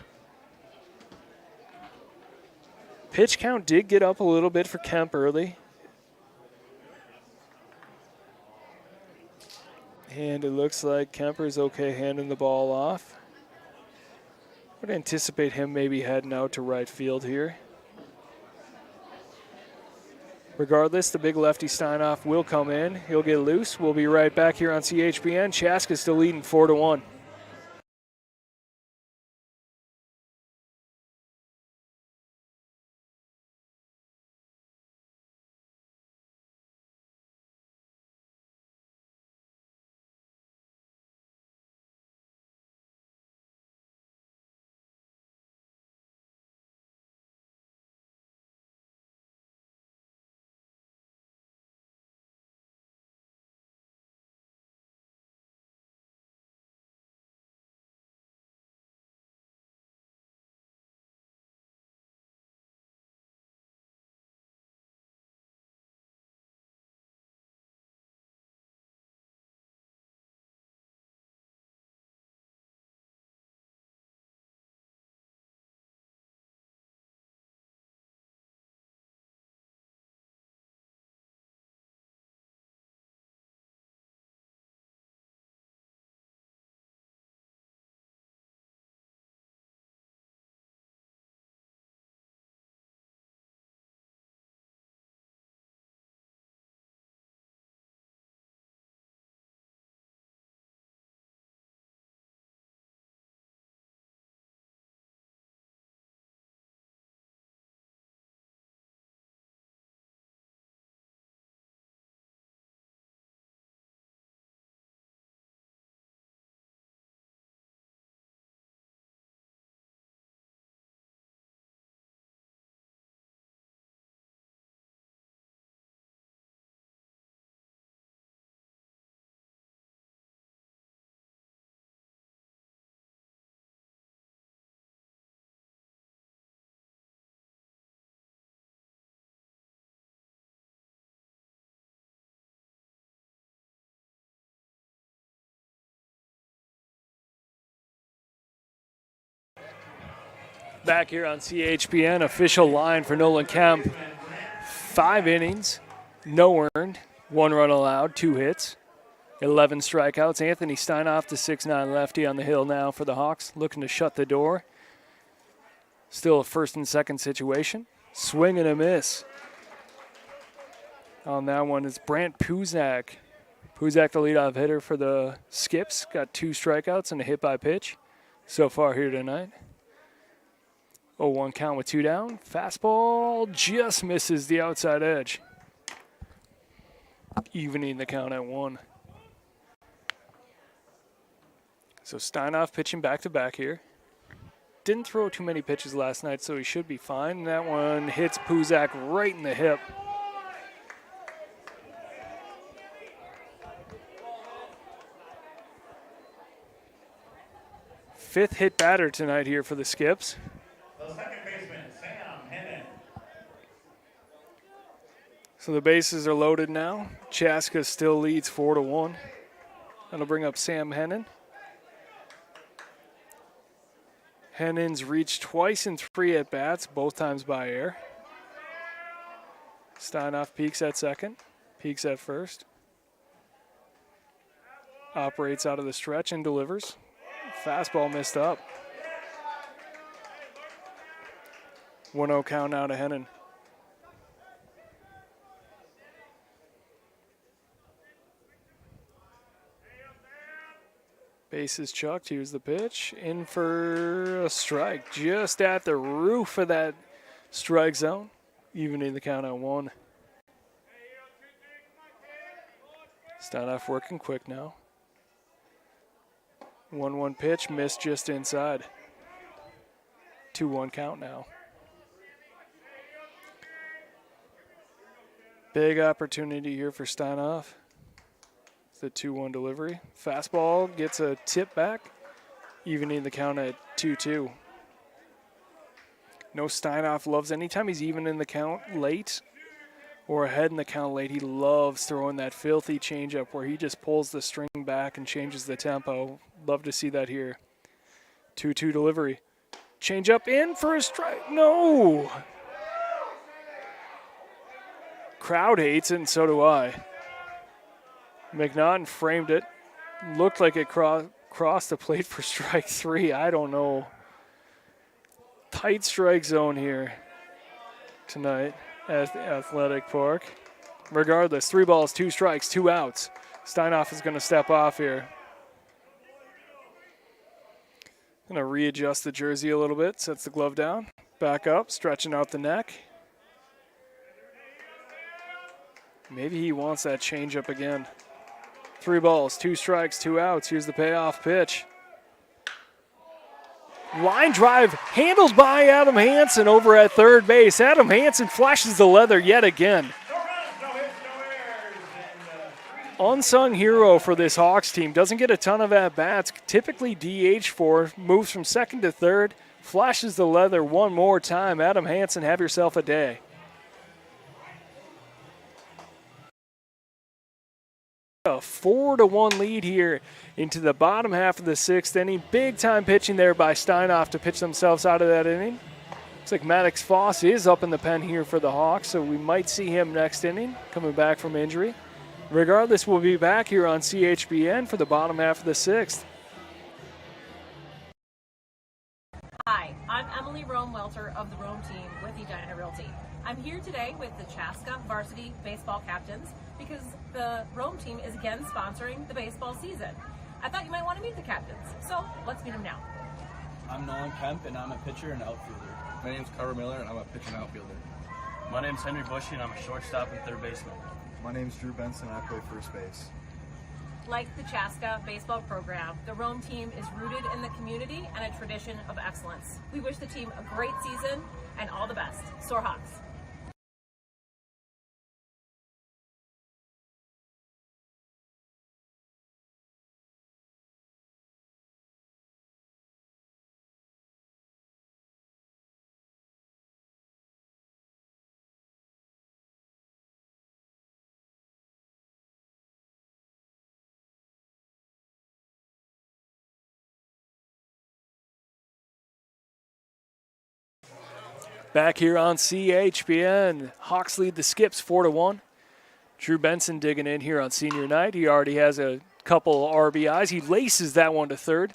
Pitch count did get up a little bit for Kemp early. And it looks like Kemper's okay handing the ball off. Would anticipate him maybe heading out to right field here. Regardless, the big lefty Steinhoff will come in. He'll get loose. We'll be right back here on CHBN. Chaska still leading 4-1. Back here on CHPN, official line for Nolan Kemp. 5 innings, no earned, 1 run allowed, 2 hits, 11 strikeouts. Anthony Steinoff, the 6'9 lefty on the hill now for the Hawks, looking to shut the door. Still a first and second situation. Swing and a miss. On that one is Brant Puzak. Puzak, the leadoff hitter for the Skips, got 2 strikeouts and a hit by pitch so far here tonight. 0-1 count with 2 down. Fastball just misses the outside edge. Evening the count at 1. So Steinoff pitching back-to-back here. Didn't throw too many pitches last night, so he should be fine. And that one hits Puzak right in the hip. Fifth hit batter tonight here for the Skips. The second baseman, Sam Hennon. So the bases are loaded now. Chaska still leads 4-1. That'll bring up Sam Hennon. Hennon's reached twice in 3 at-bats, both times by air. Steinoff peeks at second, peeks at first. Operates out of the stretch and delivers. Fastball missed up. 1-0 count now to Hennon. Bases chucked. Here's the pitch. In for a strike. Just at the roof of that strike zone. Evening the count at 1. Steinoff working quick now. 1-1 pitch. Missed just inside. 2-1 count now. Big opportunity here for Steinoff. The 2-1 delivery. Fastball gets a tip back, evening the count at 2-2. No, Steinoff loves anytime he's even in the count late or ahead in the count late, he loves throwing that filthy changeup where he just pulls the string back and changes the tempo. Love to see that here. 2-2 delivery. Changeup in for a strike. No! Crowd hates it, and so do I. McNaughton framed it. Looked like it crossed the plate for strike 3. I don't know. Tight strike zone here tonight at the Athletic Park. Regardless, 3 balls, 2 strikes, 2 outs. Steinoff is going to step off here. Going to readjust the jersey a little bit. Sets the glove down. Back up, stretching out the neck. Maybe he wants that changeup again. 3 balls, 2 strikes, 2 outs. Here's the payoff pitch. Line drive handled by Adam Hansen over at third base. Adam Hansen flashes the leather yet again. Unsung hero for this Hawks team. Doesn't get a ton of at-bats. Typically DH for. Moves from second to third. Flashes the leather one more time. Adam Hansen, have yourself a day. A 4-1 lead here into the bottom half of the 6th inning. Big time pitching there by Steinoff to pitch themselves out of that inning. Looks like Maddox Foss is up in the pen here for the Hawks, so we might see him next inning, coming back from injury. Regardless, we'll be back here on CHBN for the bottom half of the 6th. Hi, I'm Emily Rome-Welter of the Rome team with Edina Realty. I'm here today with the Chaska varsity baseball captains because the Rome team is again sponsoring the baseball season. I thought you might want to meet the captains, so let's meet them now. I'm Nolan Kemp, and I'm a pitcher and outfielder. My name's Carver Miller, and I'm a pitcher and outfielder. My name's Henry Bushy, and I'm a shortstop and third baseman. My name's Drew Benson, and I play first base. Like the Chaska baseball program, the Rome team is rooted in the community and a tradition of excellence. We wish the team a great season and all the best. Soar Hawks! Back here on CHBN, Hawks lead the Skips 4-1. Drew Benson digging in here on senior night. He already has a couple RBIs. He laces that one to third.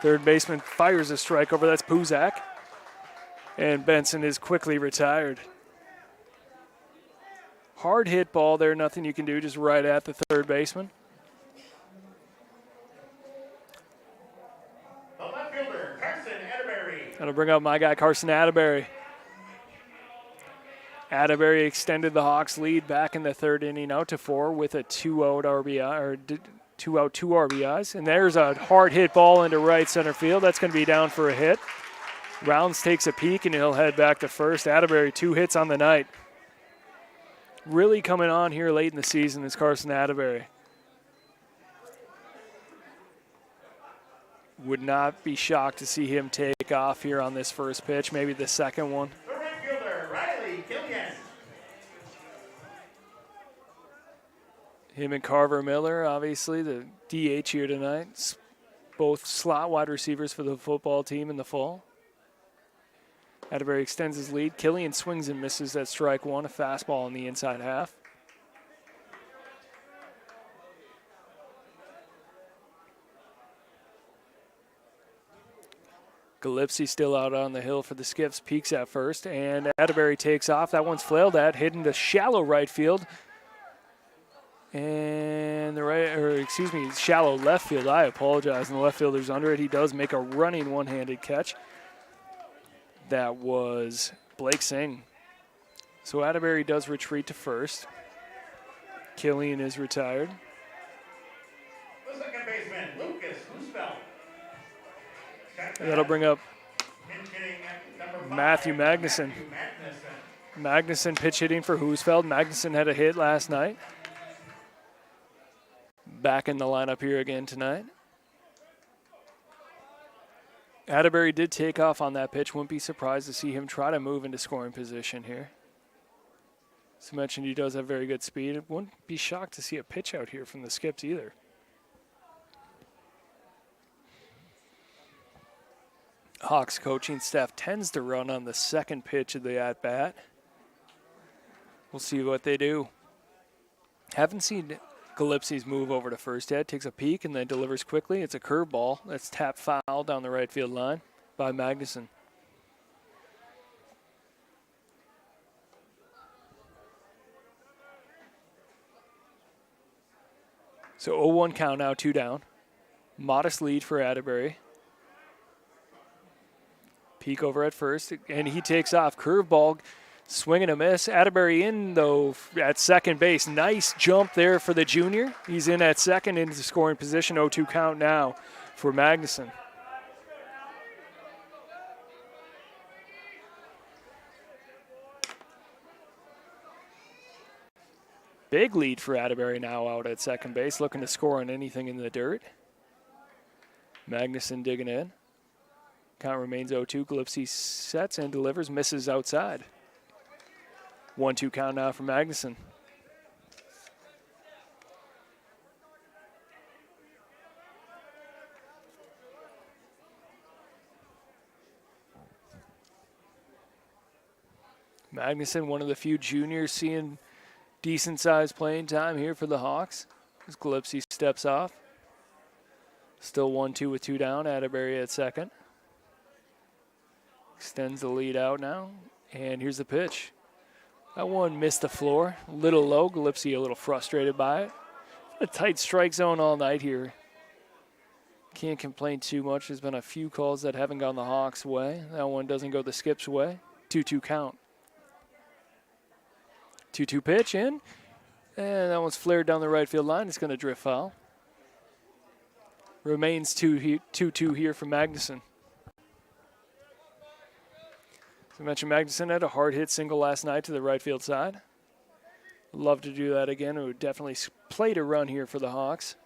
Third baseman fires a strike over. That's Puzak. And Benson is quickly retired. Hard hit ball there, nothing you can do, just right at the third baseman. The left fielder, Carson Atterbury. That'll bring up my guy, Carson Atterbury. Atterbury extended the Hawks' lead back in the third inning out to 4 with a 2-out RBI, or 2-out, 2 RBIs. And there's a hard hit ball into right center field. That's going to be down for a hit. Rounds takes a peek, and he'll head back to first. Atterbury, 2 hits on the night. Really coming on here late in the season is Carson Atterbury. Would not be shocked to see him take off here on this first pitch, maybe the second one. The right fielder, Riley Killian. Him and Carver Miller, obviously, the DH here tonight. Both slot wide receivers for the football team in the fall. Atterbury extends his lead. Killian swings and misses at strike one, a fastball in the inside half. Gillespie still out on the hill for the Skips, peeks at first, and Atterbury takes off. That one's flailed at, hidden to shallow right field. And shallow left field. I apologize. And the left fielder's under it. He does make a running one-handed catch. That was Blake Singh. So Atterbury does retreat to first. Killian is retired. The second baseman, Lucas Roosevelt. That'll bring up Matthew Magnuson. Magnuson pitch hitting for Hoosfeld. Magnuson had a hit last night. Back in the lineup here again tonight. Atterbury did take off on that pitch. Wouldn't be surprised to see him try to move into scoring position here. As mentioned, he does have very good speed. Wouldn't be shocked to see a pitch out here from the Skips either. Hawks coaching staff tends to run on the second pitch of the at-bat. We'll see what they do. Haven't seen Gillespie's move over to first yet. Takes a peek and then delivers quickly. It's a curveball that's tapped foul down the right field line by Magnuson. So 0-1 count now, 2 down. Modest lead for Atterbury. Peek over at first, and he takes off. Curveball, swing and a miss. Atterbury in, though, at second base. Nice jump there for the junior. He's in at second into scoring position. 0-2 count now for Magnuson. Big lead for Atterbury now out at second base, looking to score on anything in the dirt. Magnuson digging in. Count remains 0-2. Gillespie sets and delivers, misses outside. 1-2 count now for Magnuson. Magnuson, one of the few juniors seeing decent-sized playing time here for the Hawks as Gillespie steps off. Still 1-2 with 2 down. Atterbury at second. Extends the lead out now, and here's the pitch. That one missed the floor, a little low. Gillespie a little frustrated by it. A tight strike zone all night here. Can't complain too much. There's been a few calls that haven't gone the Hawks' way. That one doesn't go the Skips' way. 2-2 count. 2-2 pitch in, and that one's flared down the right field line. It's going to drift foul. Remains 2-2 here for Magnuson. As I mentioned, Magnuson had a hard hit single last night to the right field side. Love to do that again. It would definitely play to run here for the Hawks.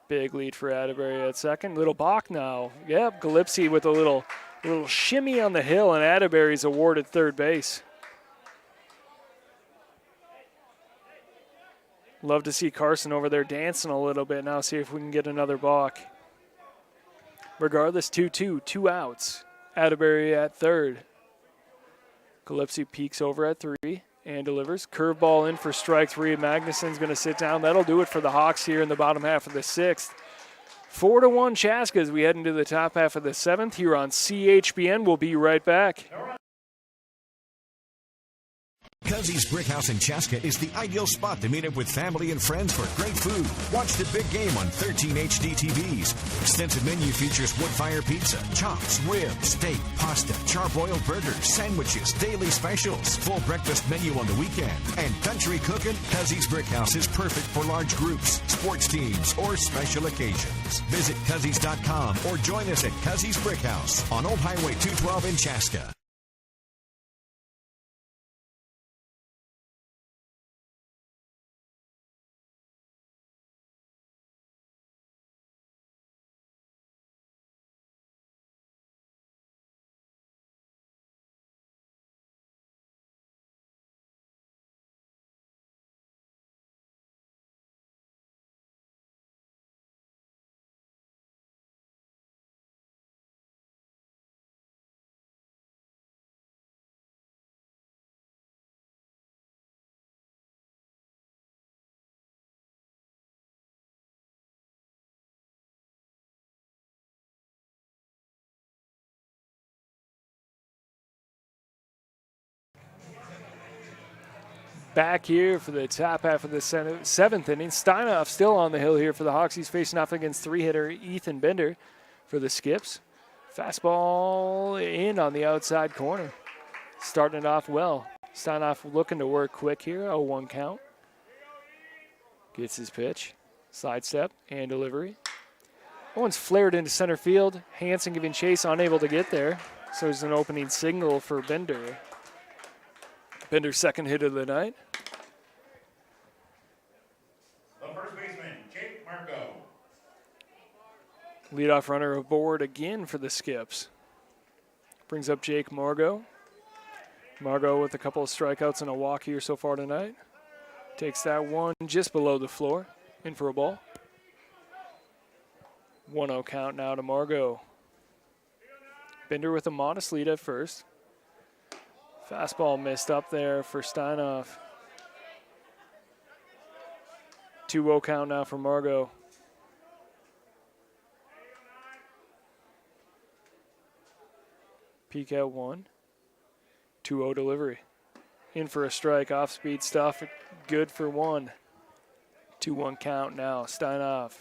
Big lead for Atterbury at second. Little balk now. Yep, Gillespie with a little shimmy on the hill, and Atterbury's awarded third base. Love to see Carson over there dancing a little bit now, see if we can get another balk. Regardless, 2-2, 2 outs. Atterbury at third. Gillespie peeks over at 3 and delivers. Curveball in for strike 3. Magnuson's going to sit down. That'll do it for the Hawks here in the bottom half of the 6th. 4-1 Chaska as we head into the top half of the 7th here on CHBN. We'll be right back. Cuzzy's Brickhouse in Chaska is the ideal spot to meet up with family and friends for great food. Watch the big game on 13 HD TVs. Extensive menu features wood fire pizza, chops, ribs, steak, pasta, charbroiled burgers, sandwiches, daily specials, full breakfast menu on the weekend, and country cooking. Cuzzy's Brickhouse is perfect for large groups, sports teams, or special occasions. Visit Cuzzies.com or join us at Cuzzy's Brickhouse on Old Highway 212 in Chaska. Back here for the top half of the 7th inning. Steinoff still on the hill here for the Hawks. He's facing off against 3-hitter Ethan Bender for the Skips. Fastball in on the outside corner. Starting it off well. Steinoff looking to work quick here. 0-1 count. Gets his pitch. Slide step and delivery. That one's flared into center field. Hansen giving chase, unable to get there. So there's an opening signal for Bender. Bender's second hit of the night. The first baseman, Jake Marco. Leadoff runner aboard again for the Skips. Brings up Jake Margot. Margot with a couple of strikeouts and a walk here so far tonight. Takes that one just below the floor. In for a ball. 1-0 count now to Margot. Bender with a modest lead at first. Fastball missed up there for Steinoff. 2-0 count now for Margot. Peek at 1. 2-0 delivery. In for a strike, off-speed stuff, good for 1. 2-1 count now, Steinoff.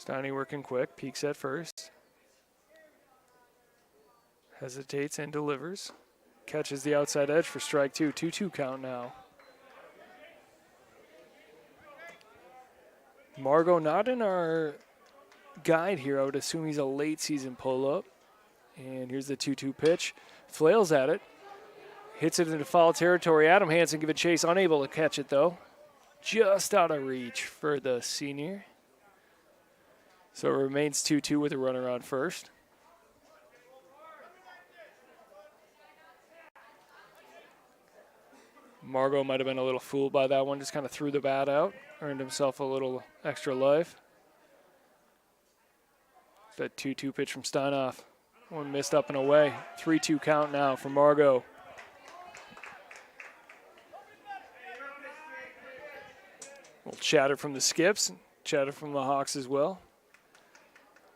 Steiny working quick, peeks at first. Hesitates and delivers. Catches the outside edge for strike 2. 2-2 count now. Margot not in our guide here. I would assume he's a late season pull-up. And here's the 2-2 pitch. Flails at it. Hits it into foul territory. Adam Hansen giving chase. Unable to catch it though. Just out of reach for the senior. So it remains 2-2 with a runner on first. Margot might have been a little fooled by that one. Just kind of threw the bat out. Earned himself a little extra life. That 2-2 pitch from Steinoff. One missed up and away. 3-2 count now for Margot. Little chatter from the Skips. Chatter from the Hawks as well.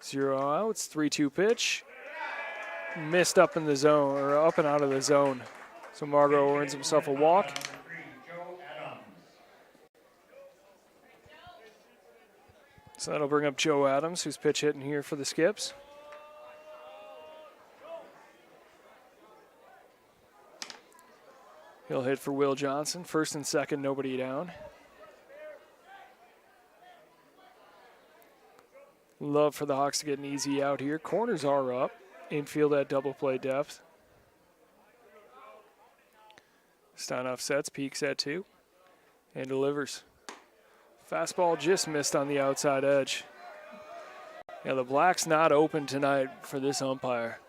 0 outs. 3-2 pitch. Missed up in the zone, or up and out of the zone. So Margot earns himself a walk. So that'll bring up Joe Adams, who's pitch hitting here for the Skips. He'll hit for Will Johnson. First and second, nobody down. Love for the Hawks to get an easy out here. Corners are up. Infield at double play depth. Steinoff sets, peeks at 2, and delivers. Fastball just missed on the outside edge. Yeah, the Blacks not open tonight for this umpire.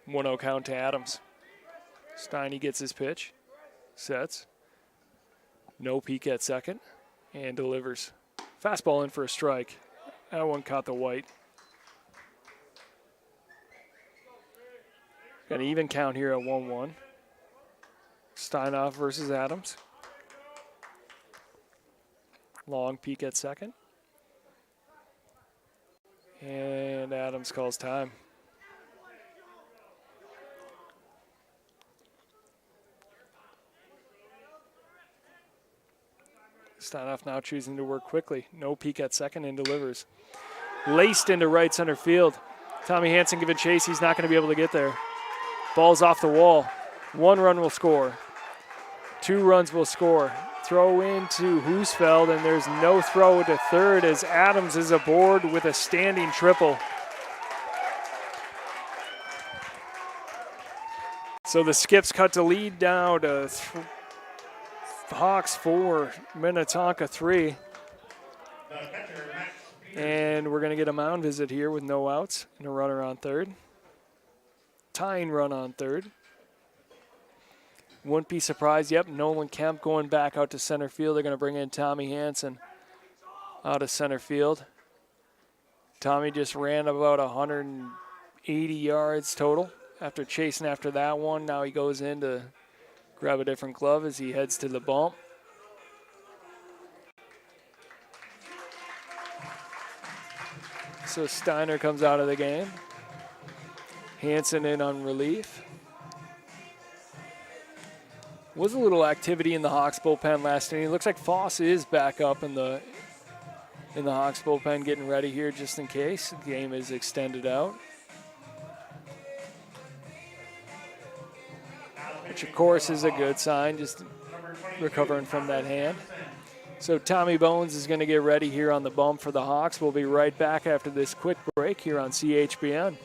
1-0 count to Adams. Steiny gets his pitch, sets. No peek at second, and delivers. Fastball in for a strike. That one caught the white. Got an even count here at 1-1. Steinoff versus Adams. Long peek at second. And Adams calls time. Steinoff now choosing to work quickly. No peek at second and delivers. Laced into right center field. Tommy Hansen giving chase. He's not going to be able to get there. Ball's off the wall. 1 run will score. 2 runs will score. Throw into Husfeld, and there's no throw to third as Adams is aboard with a standing triple. So the Skips cut to lead down to Hawks 4, Minnetonka 3. And we're going to get a mound visit here with no outs and a runner on third. Tying run on third. Wouldn't be surprised. Yep, Nolan Kemp going back out to center field. They're going to bring in Tommy Hansen out of center field. Tommy just ran about 180 yards total after chasing after that one. Now he goes in to grab a different glove as he heads to the bump. So Steiner comes out of the game. Hansen in on relief. Was a little activity in the Hawks bullpen last inning. It looks like Foss is back up in the Hawks bullpen getting ready here just in case the game is extended out. Which of course is a good sign, just recovering from that hand. So Tommy Bones is going to get ready here on the bump for the Hawks. We'll be right back after this quick break here on CHBN.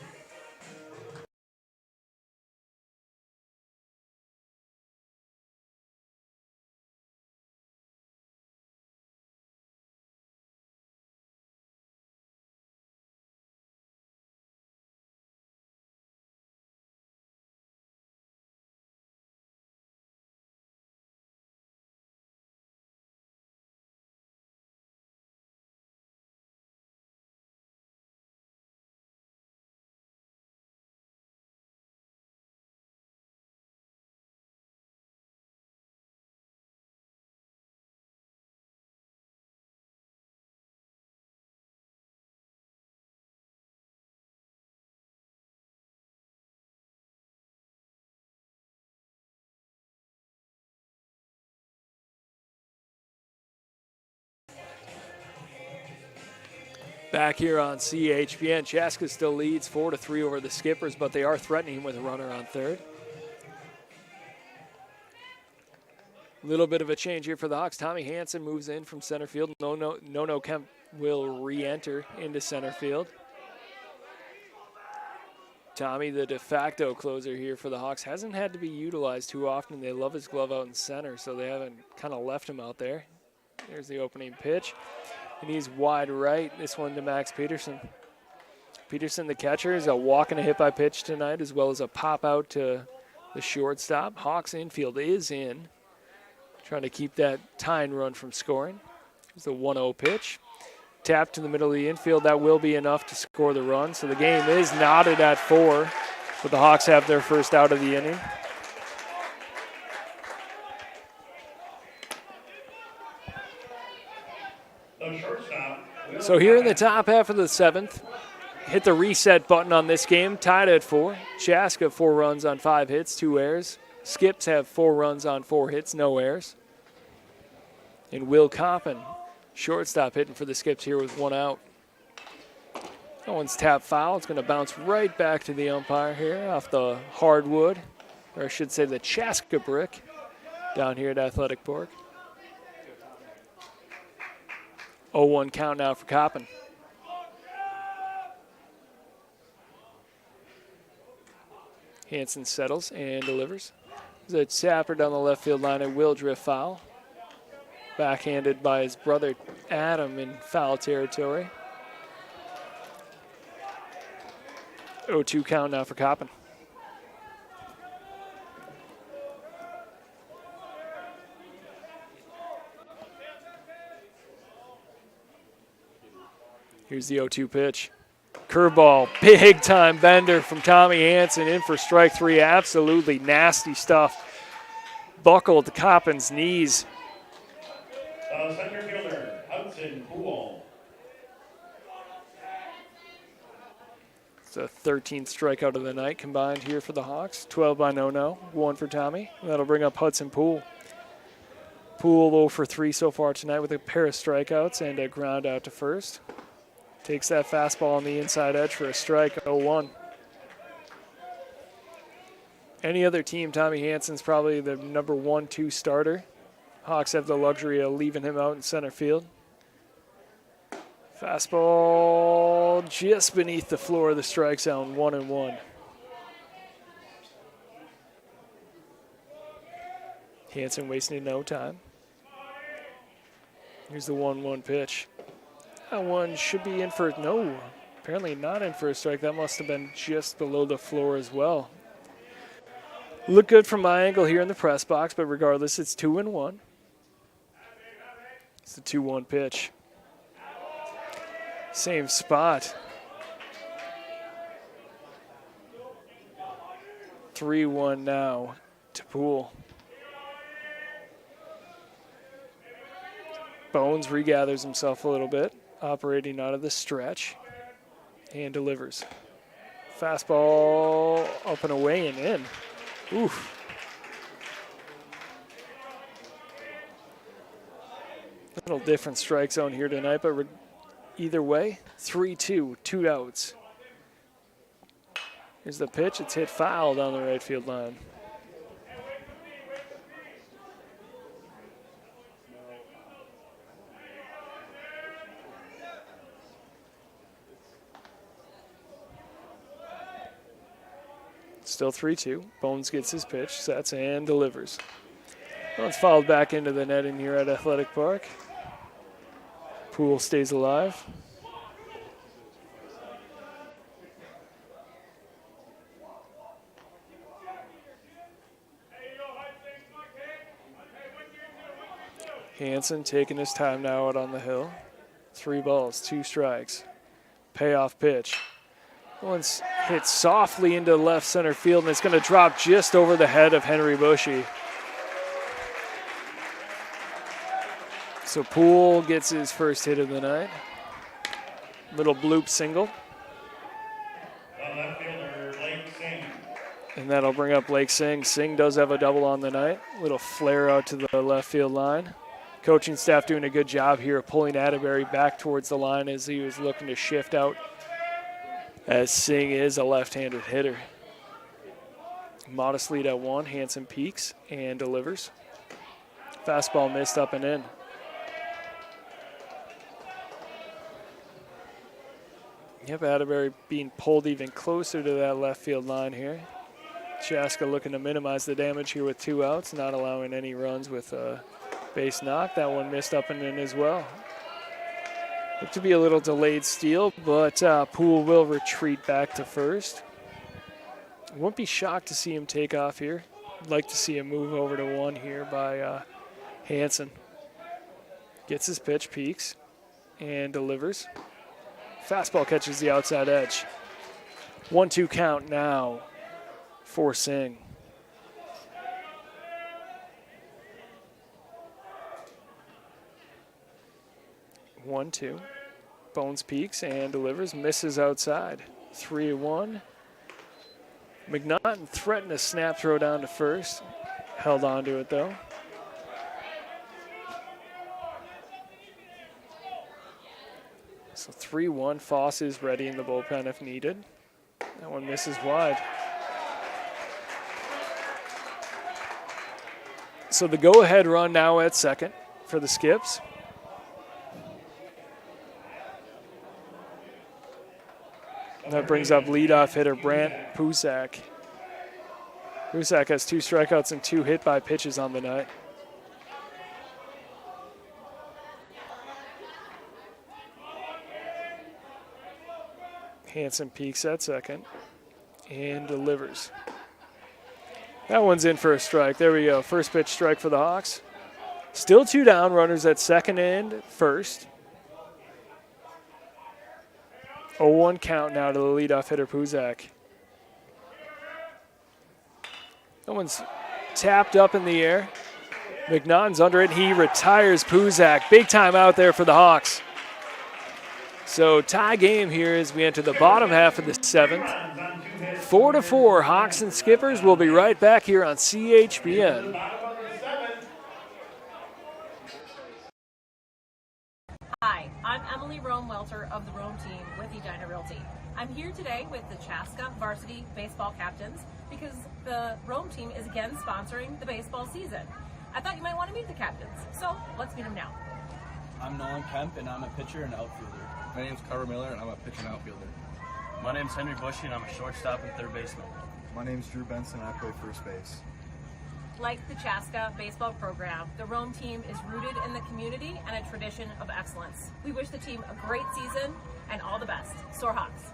Back here on CHBN, Chaska still leads 4-3 over the Skippers, but they are threatening with a runner on third. A little bit of a change here for the Hawks. Tommy Hansen moves in from center field. No Kemp will re-enter into center field. Tommy, the de facto closer here for the Hawks, hasn't had to be utilized too often. They love his glove out in center, so they haven't kind of left him out there. There's the opening pitch. And he's wide right. This one to Max Peterson. Peterson, the catcher, is a walk and a hit by pitch tonight, as well as a pop out to the shortstop. Hawks infield is in, trying to keep that tying run from scoring. There's the 1-0 pitch. Tap to the middle of the infield. That will be enough to score the run. So the game is knotted at 4, but the Hawks have their first out of the inning. So here in the top half of the 7th, hit the reset button on this game, tied at 4. Chaska 4 runs on 5 hits, 2 errors. Skips have 4 runs on 4 hits, no errors. And Will Coppin, shortstop, hitting for the Skips here with 1 out. That one's tapped foul. It's going to bounce right back to the umpire here off the hardwood, or I should say the Chaska brick down here at Athletic Park. 0-1 count now for Coppin. Hansen settles and delivers. There's a tapper down the left field line. It will drift foul. Backhanded by his brother Adam in foul territory. 0-2 count now for Coppin. Here's the 0-2 pitch. Curveball, big time bender from Tommy Hansen, in for strike three. Absolutely nasty stuff. Buckled Coppin's knees. Center fielder, Hudson Poole. It's the 13th strikeout of the night combined here for the Hawks. 12 by no-no, 1 for Tommy. That'll bring up Hudson Poole. Poole 0 for 3 so far tonight with a pair of strikeouts and a ground out to first. Takes that fastball on the inside edge for a strike, 0-1. Any other team, Tommy Hansen's probably the number 1-2 starter. Hawks have the luxury of leaving him out in center field. Fastball just beneath the floor of the strike zone, 1-1. Hansen wasting no time. Here's the 1-1 pitch. That one should be in for, no, apparently not in for a strike. That must have been just below the floor as well. Look good from my angle here in the press box, but regardless, it's 2-1. It's the 2-1 pitch. Same spot. 3-1 now to Poole. Bones regathers himself a little bit, operating out of the stretch, and delivers. Fastball up and away and in. Oof. Little different strike zone here tonight, but either way, 3-2, 2 outs. Here's the pitch. It's hit foul down the right field line. Still 3-2. Bones gets his pitch, sets, and delivers. Well, it's fouled back into the net in here at Athletic Park. Poole stays alive. Hansen taking his time now out on the hill. 3 balls, 2 strikes. Payoff pitch. One's hit softly into left center field, and it's going to drop just over the head of Henry Bushy. So Poole gets his first hit of the night. Little bloop single. Left fielder, Blake Singh. And that'll bring up Blake Singh. Singh does have a double on the night. Little flare out to the left field line. Coaching staff doing a good job here of pulling Atterbury back towards the line as he was looking to shift out, as Singh is a left-handed hitter. Modest lead at 1. Hansen peaks and delivers. Fastball missed up and in. Yep, Atterbury being pulled even closer to that left field line here. Chaska looking to minimize the damage here with 2 outs, not allowing any runs with a base knock. That one missed up and in as well. Looked to be a little delayed steal, but Poole will retreat back to first. Wouldn't be shocked to see him take off here. I'd like to see him move over to 1 here by Hansen. Gets his pitch, peaks, and delivers. Fastball catches the outside edge. 1-2 count now for Singh. One, 2. Bones peaks and delivers, misses outside. 3-1. McNaughton threatened a snap throw down to first. Held on to it though. So 3-1, Foss is ready in the bullpen if needed. That one misses wide. So the go-ahead run now at second for the Skips. That brings up leadoff hitter Brant Pusak. Pusak has 2 strikeouts and 2 hit by pitches on the night. Hansen peaks at second and delivers. That one's in for a strike. There we go. First pitch strike for the Hawks. Still 2 down, runners at second and first. 0-1 count now to the leadoff hitter, Puzak. That one's tapped up in the air. McNaughton's under it. He retires Puzak. Big time out there for the Hawks. So tie game here as we enter the bottom half of the 7th. 4-4, Hawks and Skippers. We'll be right back here on CHBN. Hi, I'm Emily Rome-Welter of the Rome team with Edina Realty. I'm here today with the Chaska varsity baseball captains because the Rome team is again sponsoring the baseball season. I thought you might want to meet the captains, so let's meet them now. I'm Nolan Kemp, and I'm a pitcher and outfielder. My name's Carver Miller, and I'm a pitching outfielder. My name's Henry Bushy, and I'm a shortstop and third baseman. My name's Drew Benson, and I play first base. Like the Chaska baseball program, the Rome team is rooted in the community and a tradition of excellence. We wish the team a great season and all the best. Soar Hawks!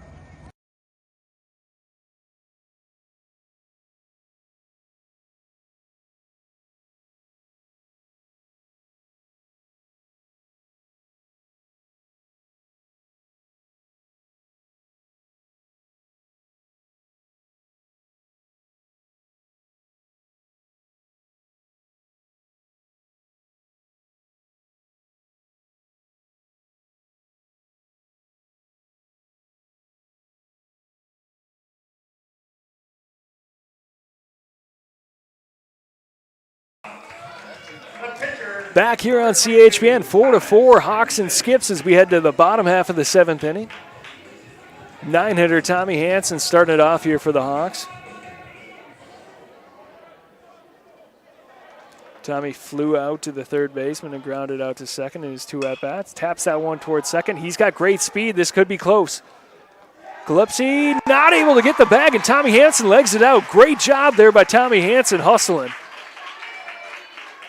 Back here on CHBN, 4-4, Hawks and Skips as we head to the bottom half of the 7th inning. 9-hitter Tommy Hansen starting it off here for the Hawks. Tommy flew out to the third baseman and grounded out to second in his 2 at-bats. Taps that one towards second. He's got great speed. This could be close. Gillespie not able to get the bag, and Tommy Hansen legs it out. Great job there by Tommy Hansen hustling.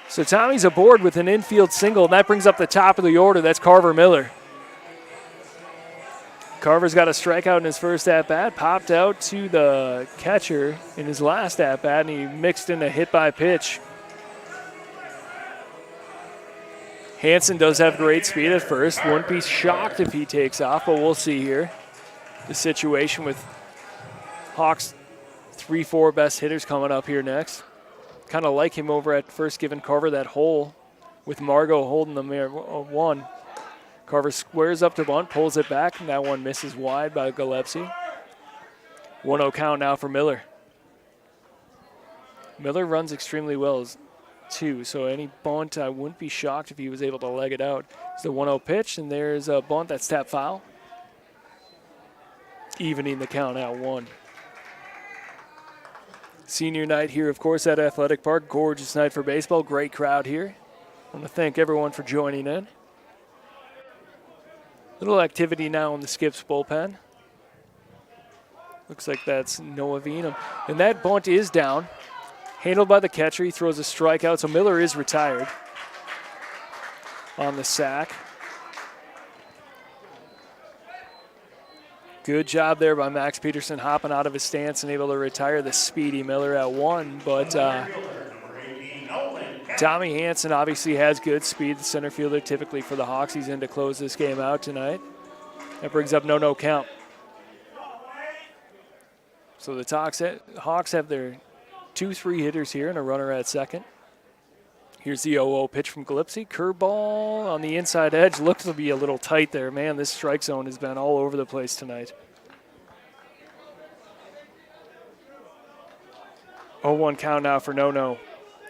So Tommy's aboard with an infield single, and that brings up the top of the order. That's Carver Miller. Carver's got a strikeout in his first at-bat, popped out to the catcher in his last at-bat, and he mixed in a hit-by-pitch. Hansen does have great speed at first. Wouldn't be shocked if he takes off, but we'll see here. The situation with Hawks' 3-4 best hitters coming up here next. Kind of like him over at first, giving Carver that hole with Margot holding them there. 1. Carver squares up to bunt, pulls it back, and that one misses wide by Gillespie. 1-0 count now for Miller. Miller runs extremely well too, so any bunt, I wouldn't be shocked if he was able to leg it out. It's the 1-0 pitch, and there's a bunt that's tapped foul. Evening the count at 1. Senior night here, of course, at Athletic Park. Gorgeous night for baseball. Great crowd here. I want to thank everyone for joining in. Little activity now in the Skips bullpen. Looks like that's Noah Veenam. And that bunt is down. Handled by the catcher. He throws a strikeout, so Miller is retired on the sack. Good job there by Max Peterson hopping out of his stance and able to retire the speedy Miller at 1. But Tommy Hansen obviously has good speed, the center fielder typically for the Hawks. He's in to close this game out tonight. That brings up no count. So the Hawks have their 2-3 hitters here and a runner at second. Here's the 0-0 pitch from Gillespie. Curveball on the inside edge. Looks to be a little tight there. Man, this strike zone has been all over the place tonight. 0-1 count now for No,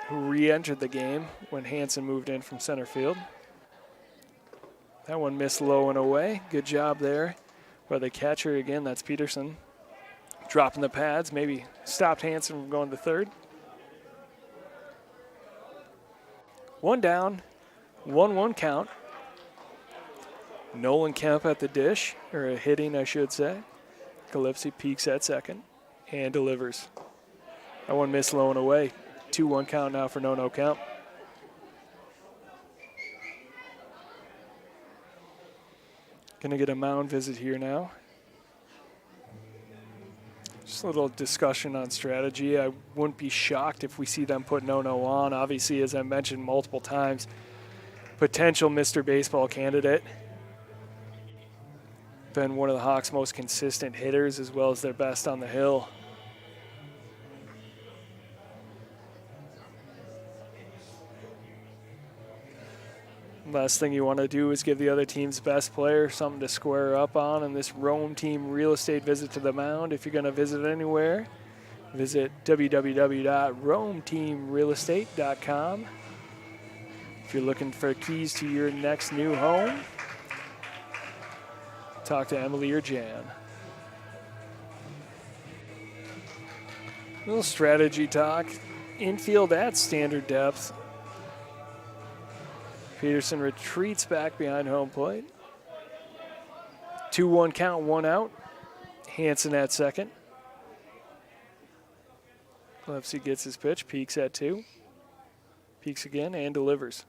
who re-entered the game when Hansen moved in from center field. That one missed low and away. Good job there by the catcher. Again, that's Peterson. Dropping the pads, maybe stopped Hansen from going to third. 1 down, 1-1 count. Nolan Kemp at the dish, or hitting, I should say. Gillespie peeks at second and delivers. That one missed low and away. 2-1 count now for no count. Gonna get a mound visit here now. Just a little discussion on strategy. I wouldn't be shocked if we see them put no on. Obviously, as I mentioned multiple times, potential Mr. Baseball candidate. been one of the Hawks' most consistent hitters as well as their best on the hill. Last thing you want to do is give the other team's best player something to square up on in this Rome Team real estate visit to the mound. If you're going to visit anywhere, visit www.rometeamrealestate.com. If you're looking for keys to your next new home, talk to Emily or Jan. A little strategy talk. Infield at standard depth. Peterson retreats back behind home plate. 2-1 count, 1 out. Hansen at second. Lefsey gets his pitch, peeks at 2. Peeks again and delivers.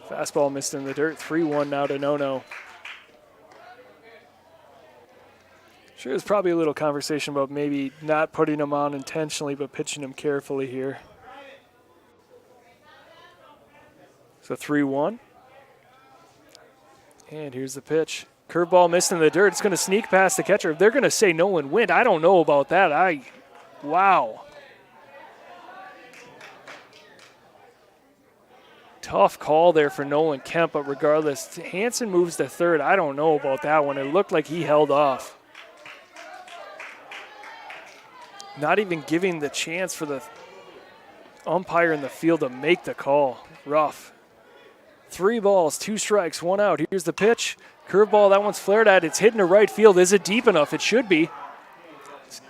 Fastball missed in the dirt, 3-1 now to no-no. Sure, there's probably a little conversation about maybe not putting him on intentionally, but pitching him carefully here. So 3-1. And here's the pitch. Curveball missed in the dirt. It's going to sneak past the catcher. They're going to say Nolan Wind. I don't know about that. Wow. Tough call there for Nolan Kemp, but regardless, Hansen moves to third. I don't know about that one. It looked like he held off. Not even giving the chance for the umpire in the field to make the call. Rough. 3 balls, 2 strikes, 1 out. Here's the pitch. Curveball, that one's flared at. It's hitting to right field. Is it deep enough? It should be.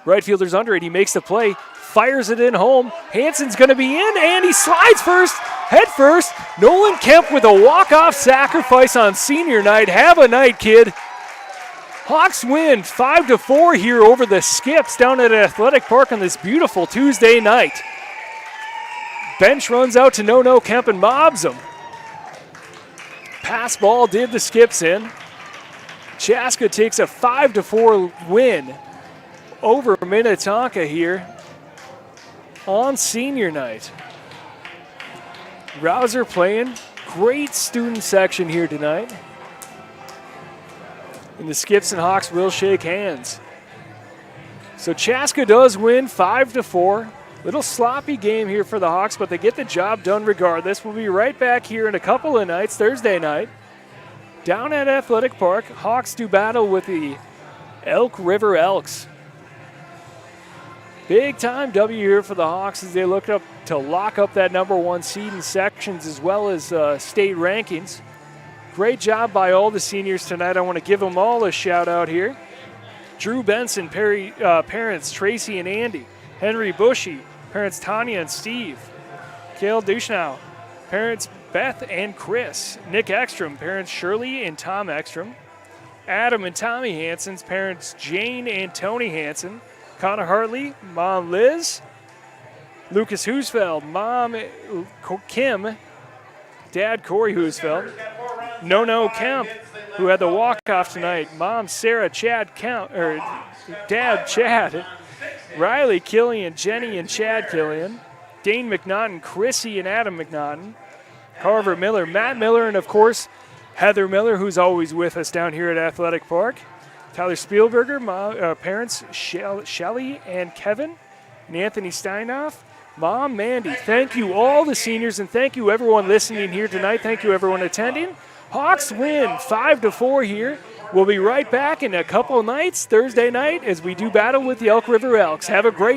Right fielder's under it. He makes the play, fires it in home. Hansen's going to be in, and he slides first, head first. Nolan Kemp with a walk-off sacrifice on senior night. Have a night, kid. Hawks win 5-4 here over the Skips down at Athletic Park on this beautiful Tuesday night. Bench runs out to no-no Kemp and mobs him. Pass ball did the Skips in. Chaska takes a 5-4 win over Minnetonka here on senior night. Rouser playing. Great student section here tonight. And the Skips and Hawks will shake hands. So Chaska does win 5-4. Little sloppy game here for the Hawks, but they get the job done regardless. We'll be right back here in a couple of nights, Thursday night. Down at Athletic Park, Hawks do battle with the Elk River Elks. Big time W here for the Hawks as they look up to lock up that #1 seed in sections as well as state rankings. Great job by all the seniors tonight. I want to give them all a shout out here. Drew Benson, parents Tracy and Andy. Henry Bushy, parents Tanya and Steve. Kale Duschnow, parents Beth and Chris. Nick Ekstrom, parents Shirley and Tom Ekstrom. Adam and Tommy Hansen's parents Jane and Tony Hansen. Connor Hartley, mom Liz. Lucas Husfeld, mom Kim. Dad Corey Husfeld. No Kemp, who had the walk-off tonight. Mom Sarah, Dad Chad. Riley Killian, Jenny and Chad Killian. Dane McNaughton, Chrissy and Adam McNaughton. Carver Miller, Matt Miller, and of course, Heather Miller, who's always with us down here at Athletic Park. Tyler Spielberger, parents Shelly and Kevin. And Anthony Steinoff. Mom Mandy. Thank you all the seniors, and thank you everyone listening here tonight. Thank you everyone attending. Hawks win 5-4 here. We'll be right back in a couple nights, Thursday night, as we do battle with the Elk River Elks. Have a great